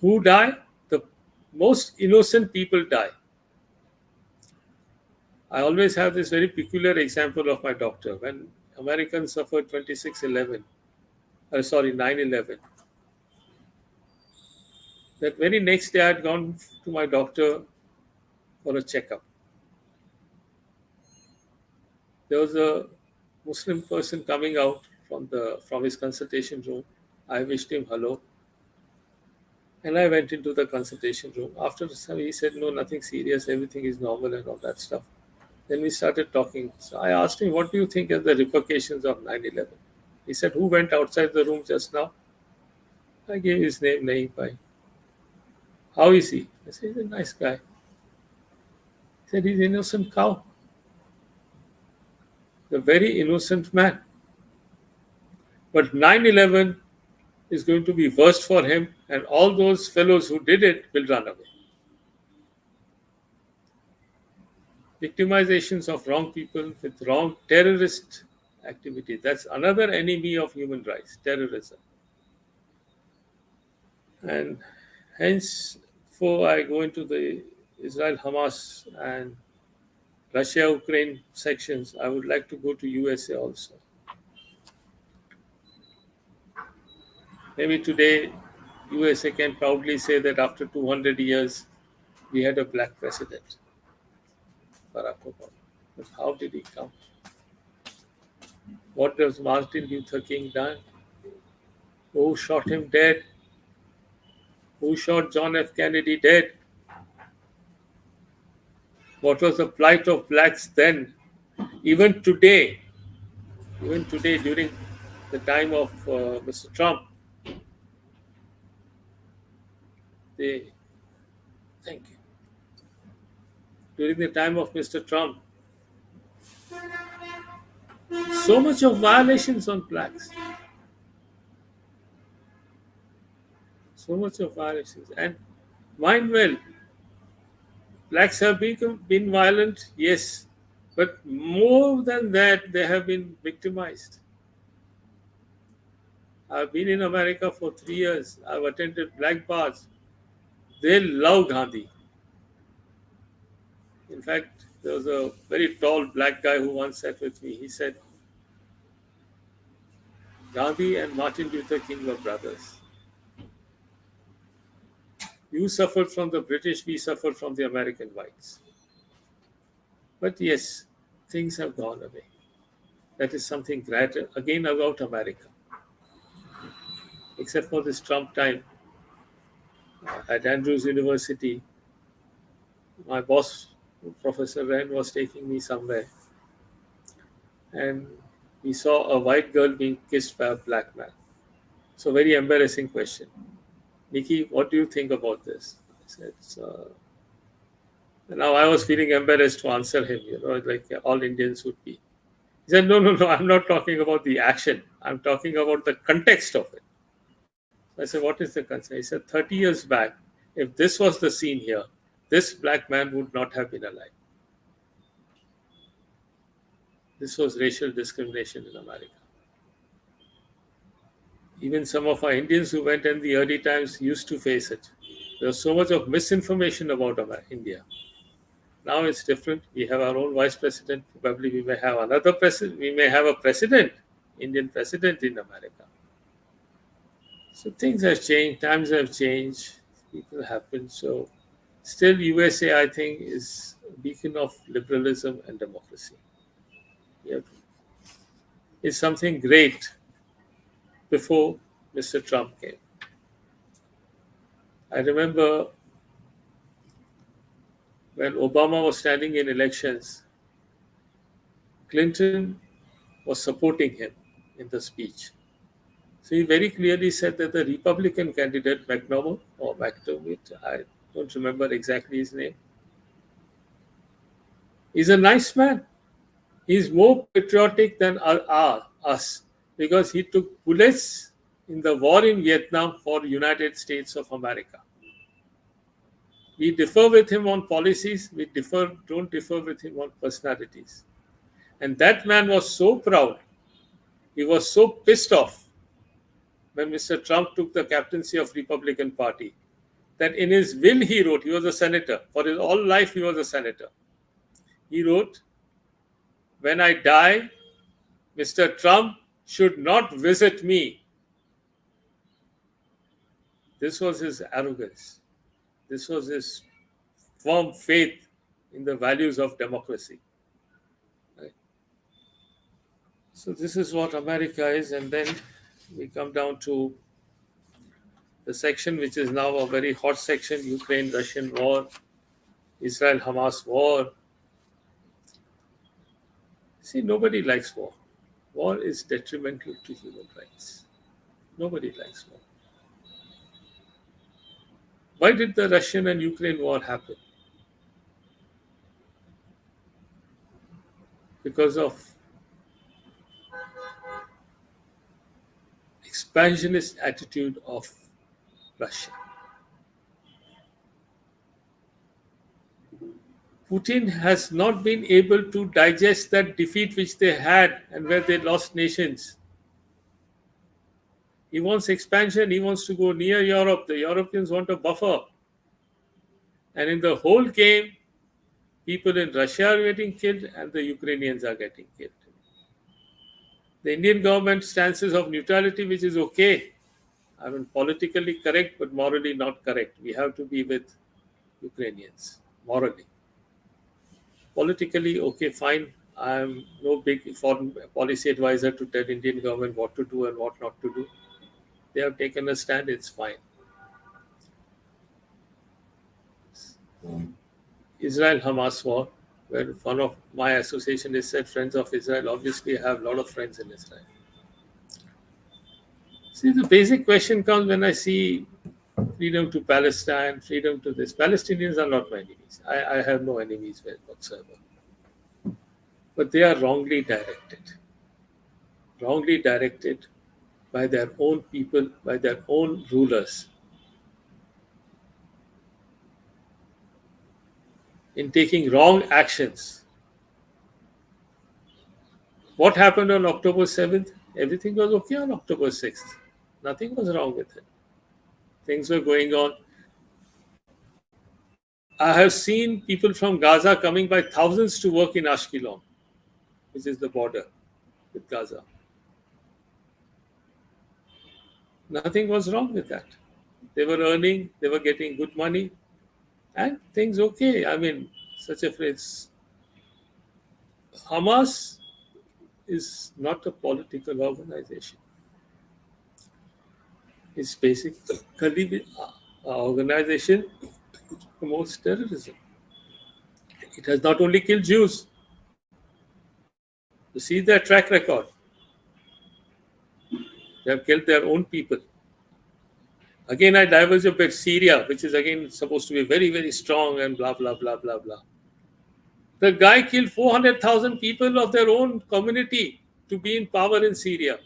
who die? The most innocent people die. I always have this very peculiar example of my doctor. When Americans suffered 9/11, that very next day I had gone to my doctor for a checkup. There was a Muslim person coming out from his consultation room. I wished him hello. And I went into the consultation room. After some, he said, no, nothing serious, everything is normal and all that stuff. Then we started talking. So I asked him, what do you think are the repercussions of 9/11? He said, who went outside the room just now? I gave his name, Naeem Bhai. How is he? I said, he's a nice guy. He said, he's an innocent cow. A very innocent man. But 9/11 is going to be worst for him, and all those fellows who did it will run away. Victimizations of wrong people with wrong terrorist activity. That's another enemy of human rights, terrorism. And hence, before I go into the Israel-Hamas and Russia-Ukraine sections, I would like to go to USA also. Maybe today, USA can proudly say that after 200 years, we had a black president, Barack Obama. But how did he come? What does Martin Luther King done? Who shot him dead? Who shot John F. Kennedy dead? What was the plight of blacks then? Even today, during the time of Mr. Trump, thank you. During the time of Mr. Trump, so much of violations on blacks. So much of violations. And mind well, blacks have been violent, yes. But more than that, they have been victimized. I've been in America for 3 years. I've attended black bars. They love Gandhi. In fact, there was a very tall black guy who once sat with me. He said, Gandhi and Martin Luther King were brothers. You suffered from the British, we suffered from the American whites. But yes, things have gone away. That is something great, again about America. Except for this Trump time, at Andrews University, my boss, Professor Ren, was taking me somewhere. And we saw a white girl being kissed by a black man. So very embarrassing question. Nikki, what do you think about this? I said, now I was feeling embarrassed to answer him, like all Indians would be. He said, no, I'm not talking about the action. I'm talking about the context of it. So I said, what is the context? He said, 30 years back, if this was the scene here, this black man would not have been alive. This was racial discrimination in America. Even some of our Indians who went in the early times used to face it. There was so much of misinformation about India. Now it's different. We have our own vice president. Probably we may have another president. We may have a president, Indian president in America. So things have changed. Times have changed. People happen. So still, USA, I think, is a beacon of liberalism and democracy. Yeah. It's something great before Mr. Trump came. I remember when Obama was standing in elections, Clinton was supporting him in the speech. So he very clearly said that the Republican candidate, McDermott, I don't remember exactly his name, is a nice man. He's more patriotic than us because he took bullets in the war in Vietnam for United States of America. We differ with him on policies, don't differ with him on personalities. And that man was so proud, he was so pissed off when Mr. Trump took the captaincy of Republican Party that in his will he wrote, he was a senator, for his whole life he was a senator. He wrote, "When I die, Mr. Trump should not visit me." This was his arrogance. This was his firm faith in the values of democracy. Right? So this is what America is, and then we come down to the section which is now a very hot section: Ukraine-Russian war, Israel-Hamas war. See, nobody likes war. War is detrimental to human rights. Nobody likes war. Why did the Russian and Ukraine war happen? Because of expansionist attitude of Russia. Putin has not been able to digest that defeat which they had and where they lost nations. He wants expansion. He wants to go near Europe. The Europeans want a buffer. And in the whole game, people in Russia are getting killed and the Ukrainians are getting killed. The Indian government stances of neutrality, which is okay. I mean, politically correct, but morally not correct. We have to be with Ukrainians, morally. Politically, okay, fine. I'm no big foreign policy advisor to tell Indian government what to do and what not to do. They have taken a stand, it's fine. Israel-Hamas war, where one of my association is said Friends of Israel. Obviously, I have a lot of friends in Israel. See, the basic question comes when I see freedom to Palestine, freedom to this. Palestinians are not my enemies. I have no enemies whatsoever. But they are wrongly directed by their own people, by their own rulers, in taking wrong actions. What happened on October 7th? Everything was okay on October 6th. Nothing was wrong with it. Things were going on. I have seen people from Gaza coming by thousands to work in Ashkelon, which is the border with Gaza. Nothing was wrong with that. They were earning, they were getting good money, and things okay. I mean, such a phrase. Hamas is not a political organization. It's basically an organization which promotes terrorism. It has not only killed Jews. You see their track record. They have killed their own people. Again, I diverge a bit. Syria, which is again supposed to be very, very strong and blah, blah, blah, blah, blah. The guy killed 400,000 people of their own community to be in power in Syria.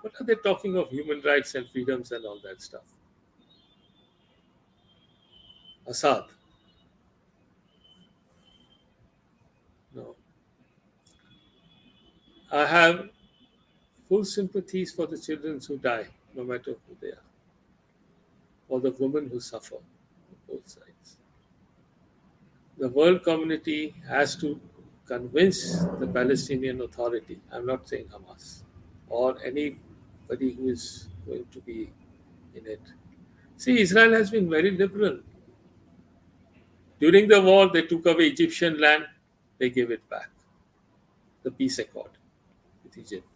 What are they talking of human rights and freedoms and all that stuff? Assad. No. I have full sympathies for the children who die, no matter who they are, or the women who suffer on both sides. The world community has to convince the Palestinian Authority, I'm not saying Hamas, or anybody who is going to be in it. See, Israel has been very liberal. During the war, they took away Egyptian land, they gave it back. The peace accord with Egypt.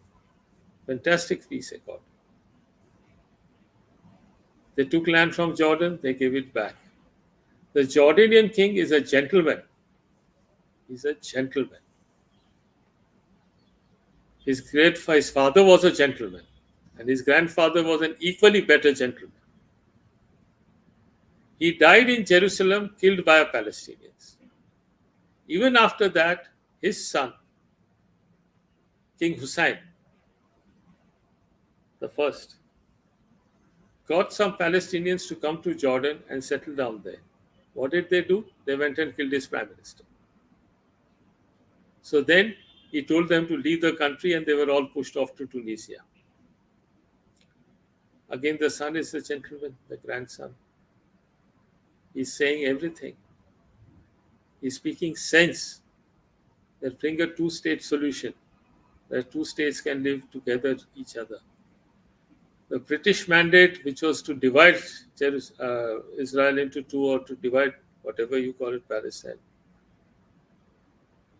Fantastic peace accord. They took land from Jordan, they gave it back. The Jordanian king is a gentleman. He's a gentleman. His father was a gentleman, and his grandfather was an equally better gentleman. He died in Jerusalem, killed by Palestinians. Even after that, his son, King Hussein the first, got some Palestinians to come to Jordan and settle down there. What did they do? They went and killed his prime minister. So then he told them to leave the country, and they were all pushed off to Tunisia. Again, the son is a gentleman, the grandson. He's saying everything. He's speaking sense. They'll bring a two-state solution where two states can live together each other. The British mandate, which was to divide Israel into two, or to divide whatever you call it, Palestine,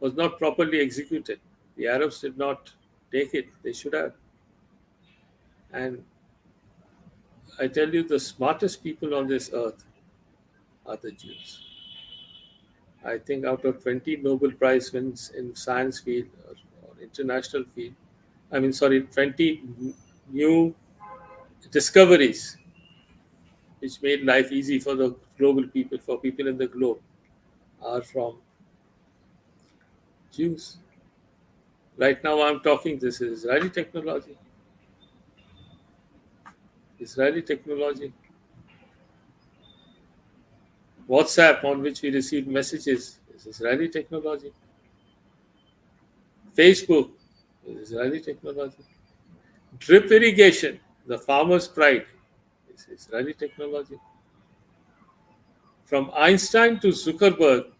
was not properly executed. The Arabs did not take it. They should have. And I tell you, the smartest people on this earth are the Jews. I think out of 20 Nobel Prize wins in science field or international field, 20 new discoveries which made life easy for the global people, for people in the globe, are from Jews. Right now I'm talking, this is Israeli technology. Israeli technology. WhatsApp, on which we receive messages, is Israeli technology. Facebook is Israeli technology. Drip irrigation, the farmer's pride, is Israeli technology. From Einstein to Zuckerberg,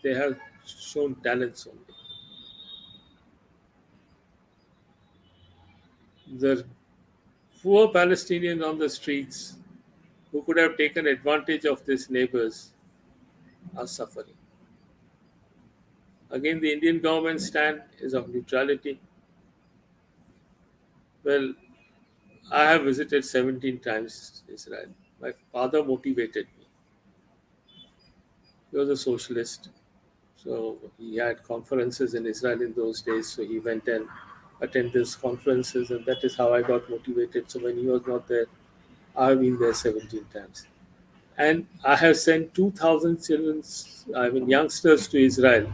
they have shown talents only. The poor Palestinians on the streets who could have taken advantage of these neighbors are suffering. Again, the Indian government stand is of neutrality. Well, I have visited 17 times Israel. My father motivated me. He was a socialist. So he had conferences in Israel in those days. So he went and attended these conferences, and that is how I got motivated. So when he was not there, I've been there 17 times. And I have sent 2,000 youngsters to Israel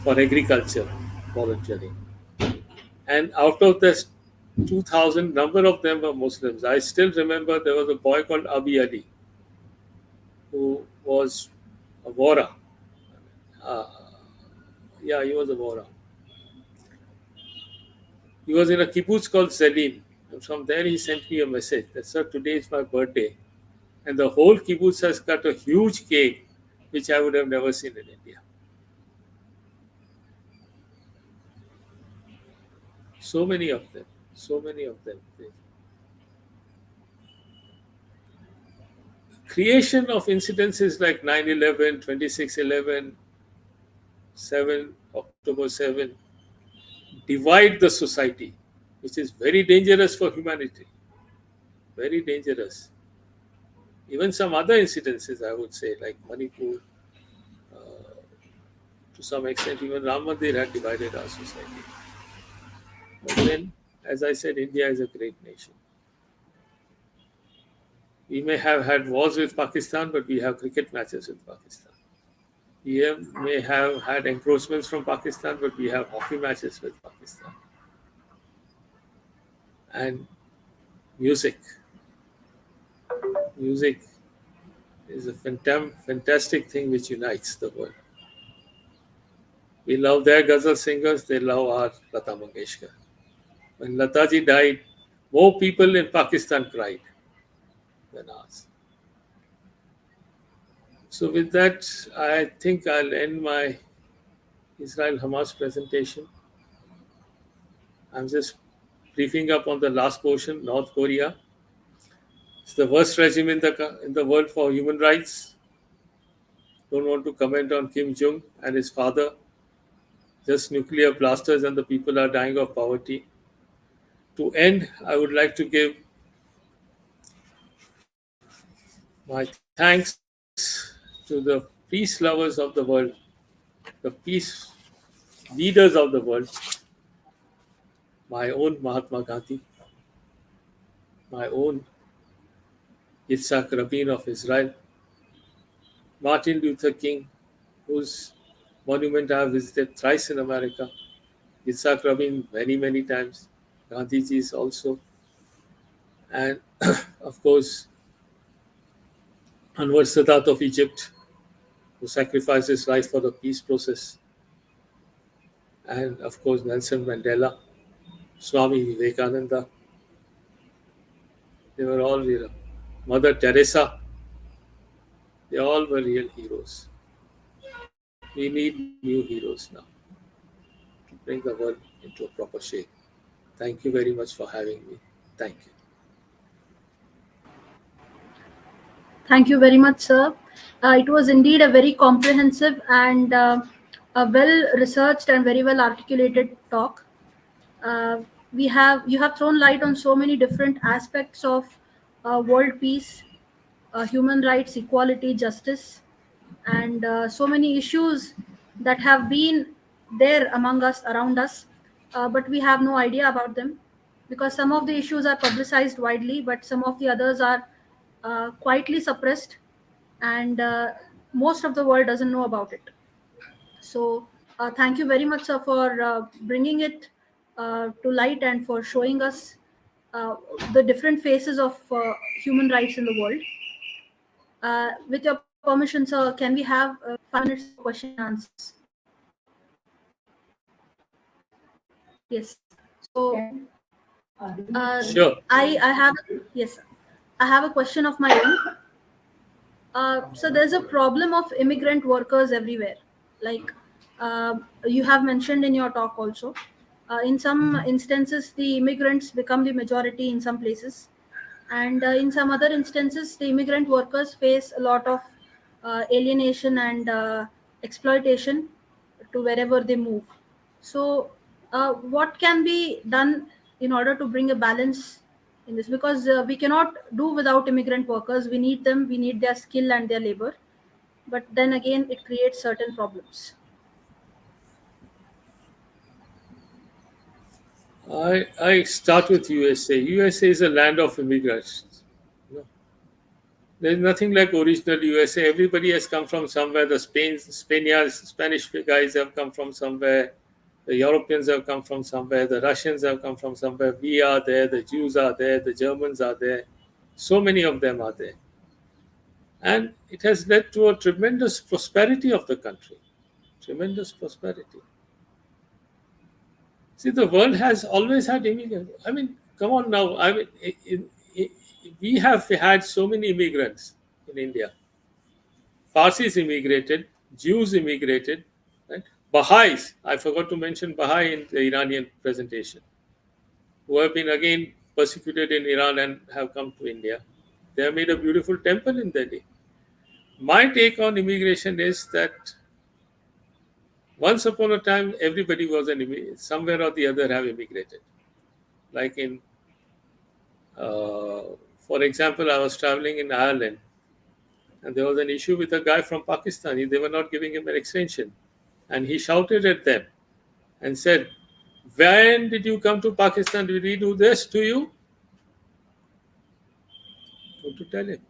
for agriculture volunteering. And out of this 2,000, number of them were Muslims. I still remember there was a boy called Abi Ali who was a Wara. He was a Wara. He was in a kibbutz called Zelim. And from there he sent me a message that, sir, today is my birthday. And the whole kibbutz has cut a huge cake, which I would have never seen in India. So many of them. Creation of incidences like 9/11, 26/11, October 7, divide the society, which is very dangerous for humanity. Very dangerous. Even some other incidences, I would say, like Manipur, to some extent, even Ram Mandir had divided our society. But then, as I said, India is a great nation. We may have had wars with Pakistan, but we have cricket matches with Pakistan. We may have had encroachments from Pakistan, but we have hockey matches with Pakistan. And music. Music is a fantastic thing which unites the world. We love their ghazal singers, they love our Lata Mangeshkar. When Lataji died, more people in Pakistan cried than ours. So with that, I think I'll end my Israel-Hamas presentation. I'm just briefing up on the last portion. North Korea. It's the worst regime in the world for human rights. Don't want to comment on Kim Jong and his father. Just nuclear blasters and the people are dying of poverty. To end, I would like to give my thanks to the peace lovers of the world, the peace leaders of the world, my own Mahatma Gandhi, my own Yitzhak Rabin of Israel, Martin Luther King, whose monument I have visited thrice in America, Yitzhak Rabin many, many times, Gandhiji's also, and of course, Anwar Sadat of Egypt, who sacrificed his life for the peace process, and of course, Nelson Mandela, Swami Vivekananda. They were all real. Mother Teresa, they all were real heroes. We need new heroes now to bring the world into a proper shape. Thank you very much for having me. Thank you. Thank you very much, sir. It was indeed a very comprehensive and a well researched and very well articulated talk. You have thrown light on so many different aspects of world peace, human rights, equality, justice, and so many issues that have been there among us, around us, but we have no idea about them because some of the issues are publicized widely, but some of the others are quietly suppressed, and most of the world doesn't know about it. So, thank you very much, sir, for bringing it to light and for showing us uh, the different faces of human rights in the world. With your permission, sir, can we have 5 minutes for question and answers? Yes. So, Sure. I have yes, I have a question of my own. So there's a problem of immigrant workers everywhere. Like you have mentioned in your talk also. In some instances, the immigrants become the majority in some places, and in some other instances, the immigrant workers face a lot of alienation and exploitation to wherever they move. So, what can be done in order to bring a balance in this? Because we cannot do without immigrant workers. We need them. We need their skill and their labor. But then again, it creates certain problems. I start with USA. USA is a land of immigrants. No. There's nothing like original USA. Everybody has come from somewhere. The Spanish guys have come from somewhere. The Europeans have come from somewhere. The Russians have come from somewhere. We are there. The Jews are there. The Germans are there. So many of them are there. And it has led to a tremendous prosperity of the country. Tremendous prosperity. See, the world has always had immigrants. I mean, come on now. I mean, we have had so many immigrants in India. Parsis immigrated, Jews immigrated, right? Baha'is. I forgot to mention Baha'i in the Iranian presentation, who have been again persecuted in Iran and have come to India. They have made a beautiful temple in Delhi. My take on immigration is that once upon a time, everybody was somewhere or the other have immigrated. Like for example, I was traveling in Ireland and there was an issue with a guy from Pakistan. They were not giving him an extension. And he shouted at them and said, "When did you come to Pakistan? Did we do this to you?" What to tell him?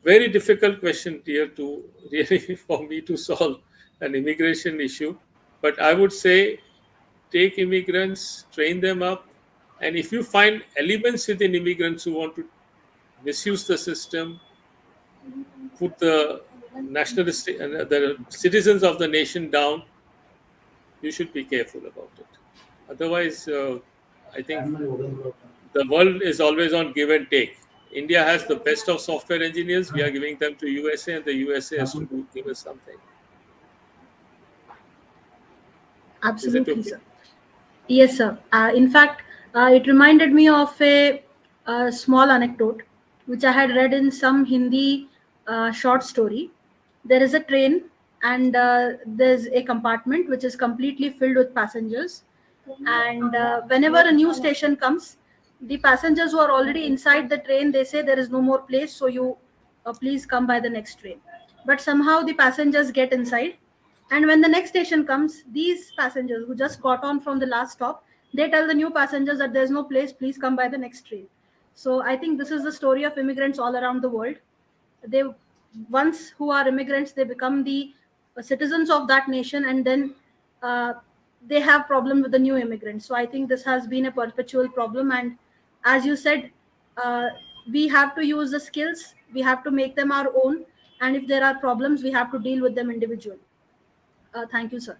Very difficult question here to really for me to solve an immigration issue. But I would say take immigrants, train them up, and if you find elements within immigrants who want to misuse the system, put the nationalistic and the citizens of the nation down, you should be careful about it. Otherwise, I think the world is always on give and take. India has the best of software engineers. We are giving them to USA, and the USA has to give us something. Is it Absolutely, okay? sir. Yes, sir. In fact, it reminded me of a small anecdote which I had read in some Hindi short story. There is a train, and there's a compartment which is completely filled with passengers. And whenever a new station comes, the passengers who are already inside the train, they say there is no more place, so you please come by the next train. But somehow the passengers get inside, and when the next station comes, these passengers who just got on from the last stop, they tell the new passengers that there's no place, please come by the next train. So I think this is the story of immigrants all around the world. They, once who are immigrants, they become the citizens of that nation, and then uh, they have problem with the new immigrants. So I think this has been a perpetual problem, and as you said, uh, we have to use the skills, we have to make them our own, and if there are problems, we have to deal with them individually. Thank you, sir.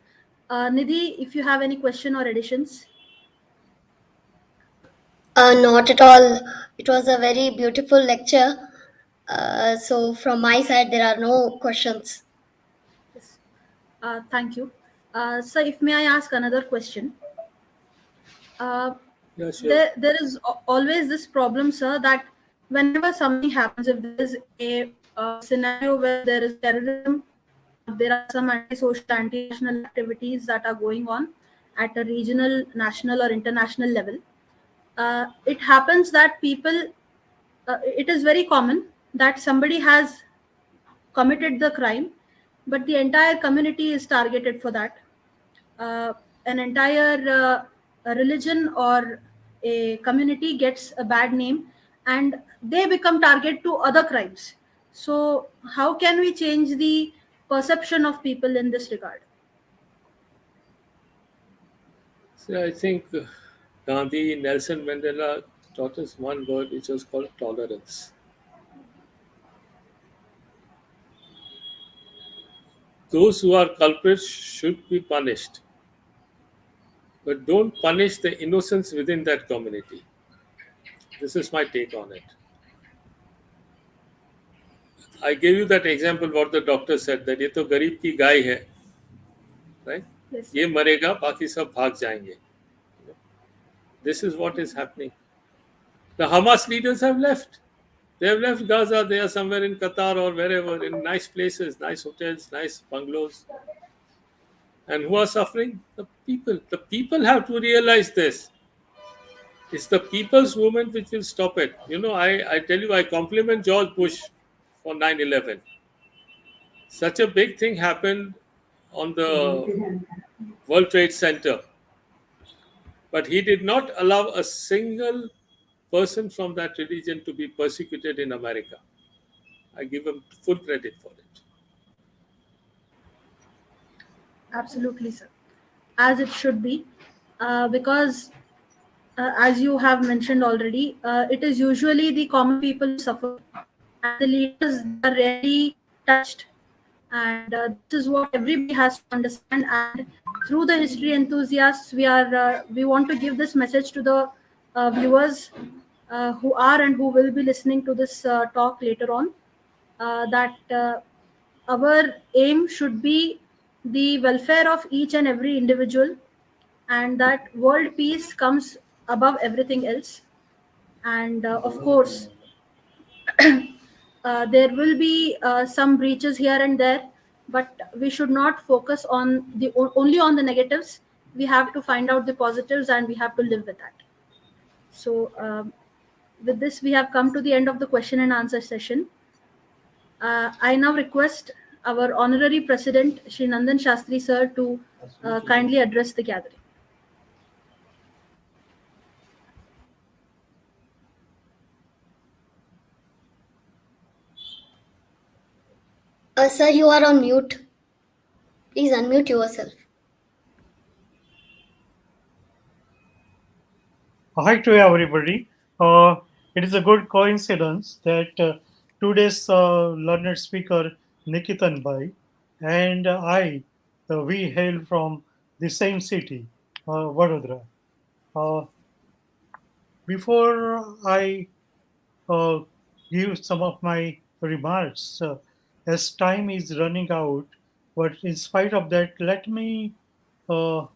Nidhi, if you have any question or additions. Not at all. It was a very beautiful lecture. So from my side, there are no questions. Yes. Thank you. So if may I ask another question? Uh, Yeah, sure. there is always this problem, sir, that whenever something happens, if there is a scenario where there is terrorism, or there are some anti-social, anti-national activities that are going on at a regional, national, or international level, it happens that people, it is very common that somebody has committed the crime, but the entire community is targeted for that. An entire a religion or a community gets a bad name, and they become target to other crimes. So how can we change the perception of people in this regard? So I think Gandhi, Nelson Mandela taught us one word which was called tolerance. Those who are culprits should be punished, but don't punish the innocents within that community. This is my take on it. I gave you that example what the doctor said that ये तो गरीब की गाय है, right? Yes, sir. ये मरेगा बाकी सब भाग जाएंगे. This is what is happening. The Hamas leaders have left. They have left Gaza. They are somewhere in Qatar or wherever, in nice places, nice hotels, nice bungalows. And who are suffering? The people. The people have to realize this. It's the people's movement which will stop it. You know, I tell you, I compliment George Bush for 9/11. Such a big thing happened on the World Trade Center. But he did not allow a single person from that religion to be persecuted in America. I give him full credit for it. Absolutely, sir. As it should be, because as you have mentioned already, it is usually the common people who suffer, and the leaders are rarely touched. And this is what everybody has to understand. And through the history enthusiasts, we want to give this message to the viewers who are and who will be listening to this talk later on, that our aim should be the welfare of each and every individual, and that world peace comes above everything else. And of course, there will be some breaches here and there, but we should not focus on the only on the negatives. We have to find out the positives, and we have to live with that. So with this, we have come to the end of the question and answer session. I now request our honorary president, Shri Nandan Shastri sir, to kindly address the gathering. Sir, you are on mute. Please unmute yourself. Hi to everybody. It is a good coincidence that today's learned speaker Nikitan Bhai and I, we hail from the same city, Vadodara. Uh, Before I uh, give some of my remarks, as time is running out, but in spite of that, let me uh,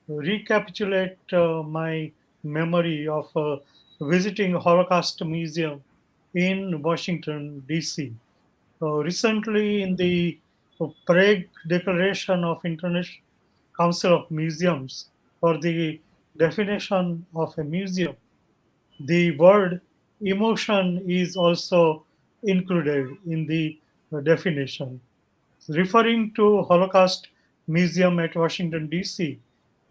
recapitulate my memory of visiting Holocaust Museum in Washington, D.C. Recently, in the Prague Declaration of International Council of Museums for the definition of a museum, the word emotion is also included in the definition. Referring to Holocaust Museum at Washington, D.C.,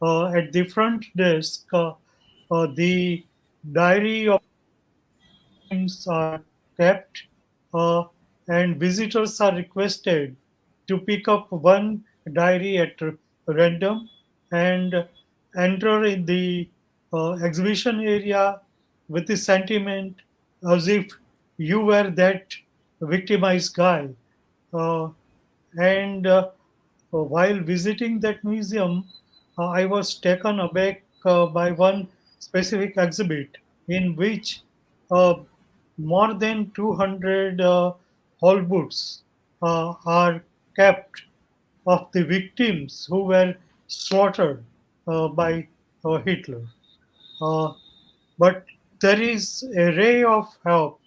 at the front desk, the diary of victims are kept, uh, and visitors are requested to pick up one diary at random and enter in the exhibition area with the sentiment as if you were that victimized guy. Uh, and while visiting that museum, I was taken aback by one specific exhibit in which uh, more than 200 whole books are kept of the victims who were slaughtered by Hitler. Uh, but there is a ray of hope,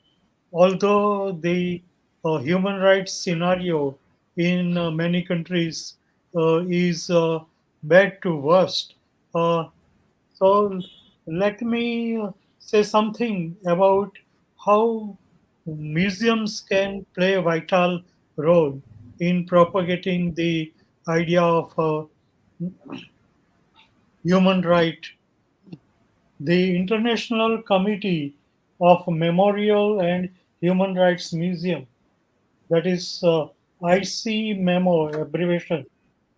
although the human rights scenario in many countries is bad to worst. Uh, so let me say something about how museums can play a vital role in propagating the idea of human right. The International Committee of Memorial and Human Rights Museum, that is ICMEMO abbreviation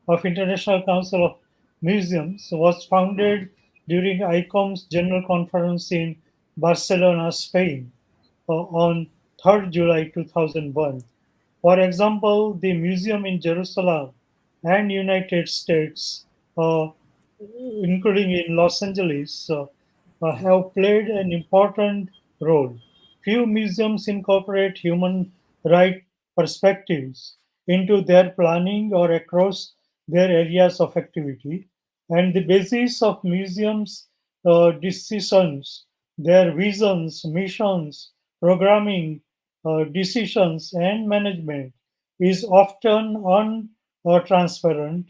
of International Council of Museums, was founded during ICOM's General Conference in Barcelona, Spain, on 3rd July 2001. For example, the museum in Jerusalem and United States, uh, including in Los Angeles, have played an important role. Few museums incorporate human right perspectives into their planning or across their areas of activity, and the basis of museums' decisions, their visions, missions, programming, decisions, and management is often untransparent.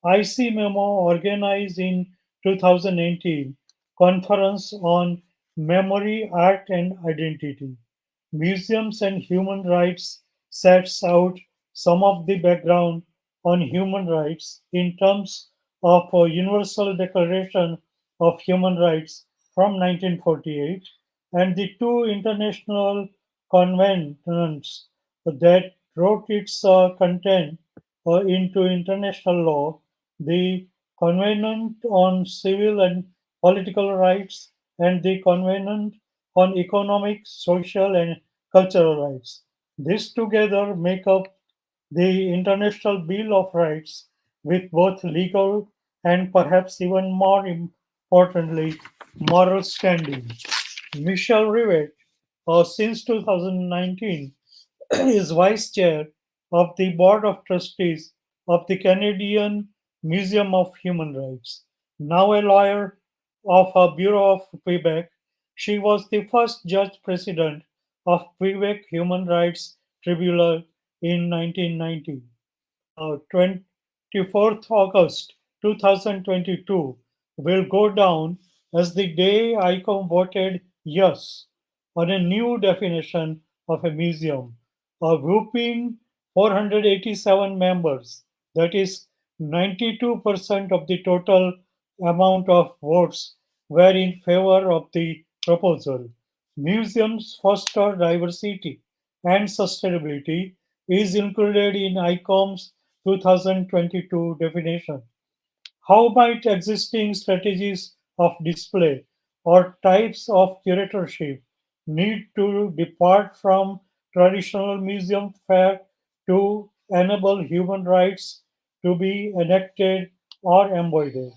IC Memo organized in 2018 conference on memory, art, and identity. Museums and Human Rights sets out some of the background on human rights in terms of a Universal Declaration of Human Rights from 1948 and the two international conventions that wrote its content into international law, the Covenant on Civil and Political Rights and the Covenant on Economic, Social, and Cultural Rights. These together make up the International Bill of Rights with both legal and perhaps even more importantly, moral standing. Michelle Rivet, since 2019, is vice chair of the board of trustees of the Canadian Museum of Human Rights. Now a lawyer of a Bureau of Quebec, she was the first judge president of Quebec Human Rights Tribunal in 1990. 24th August 2022 will go down as the day ICOM voted yes on a new definition of a museum. A whooping 487 members, that is 92% of the total amount of votes, were in favor of the proposal. Museums foster diversity and sustainability is included in ICOM's 2022 definition. How might existing strategies of display or types of curatorship need to depart from traditional museum fare to enable human rights to be enacted or embodied?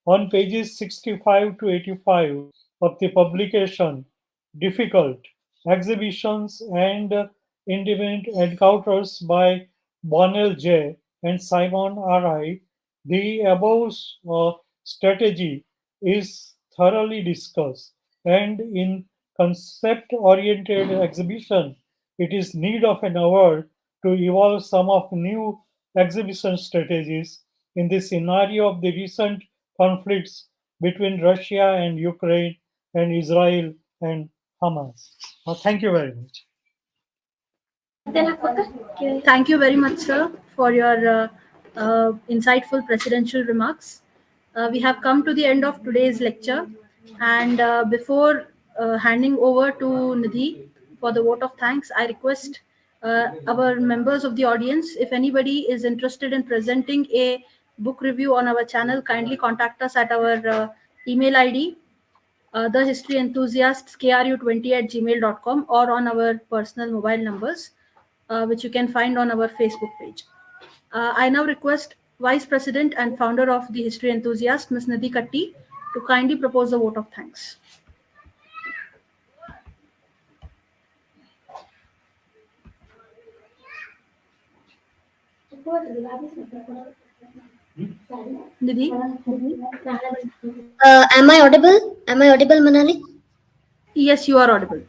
On pages 65 to 85 of the publication, Difficult Exhibitions and Intimate Encounters by Bonnell J. and Simon R.I., the above strategy is thoroughly discussed, and in concept-oriented exhibition, it is need of an hour to evolve some of new exhibition strategies in the scenario of the recent conflicts between Russia and Ukraine and Israel and Hamas. Thank you very much. Thank you very much, sir, for your insightful presidential remarks. We have come to the end of today's lecture, and before handing over to Nidhi for the vote of thanks, I request our members of the audience, if anybody is interested in presenting a book review on our channel, kindly contact us at our email ID, the history enthusiasts kru20 at gmail.com, or on our personal mobile numbers, which you can find on our Facebook page. I now request Vice President and founder of the History Enthusiast, Ms. Nidhi Katti, to kindly propose the vote of thanks. Nidhi? Am I audible? Am I audible, Manali? Yes, you are audible.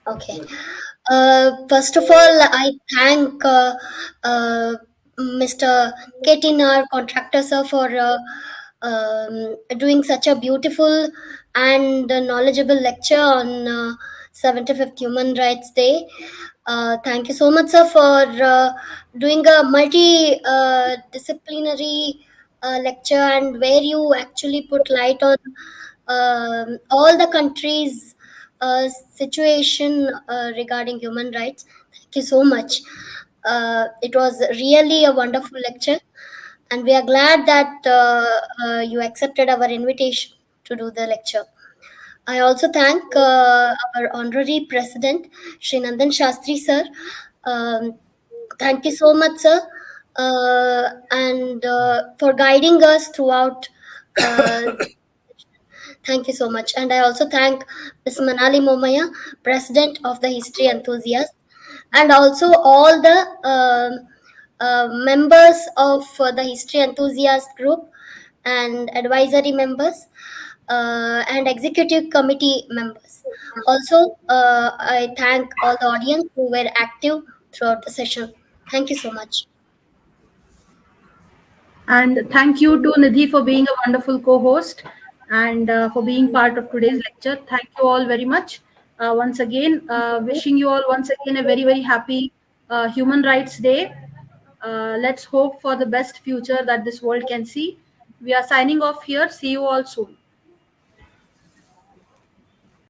Okay. First of all, I thank Mr. Nikitin, our contractor, sir, for doing such a beautiful and knowledgeable lecture on 75th Human Rights Day. Thank you so much, sir, for doing a multi-disciplinary lecture, and where you actually put light on all the countries' situation regarding human rights. Thank you so much. It was really a wonderful lecture, and we are glad that you accepted our invitation to do the lecture. I also thank our honorary president, Sri Nandan Shastri sir. Thank you so much, sir, and for guiding us throughout. Thank you so much. And I also thank Ms. Manali Momaya, President of the History Enthusiasts, and also all the members of the History Enthusiast group and advisory members and executive committee members. Also, I thank all the audience who were active throughout the session. Thank you so much. And thank you to Nidhi for being a wonderful co-host and for being part of today's lecture. Thank you all very much. Once again, wishing you all once again a very, very happy Human Rights Day. Let's hope for the best future that this world can see. We are signing off here. See you all soon.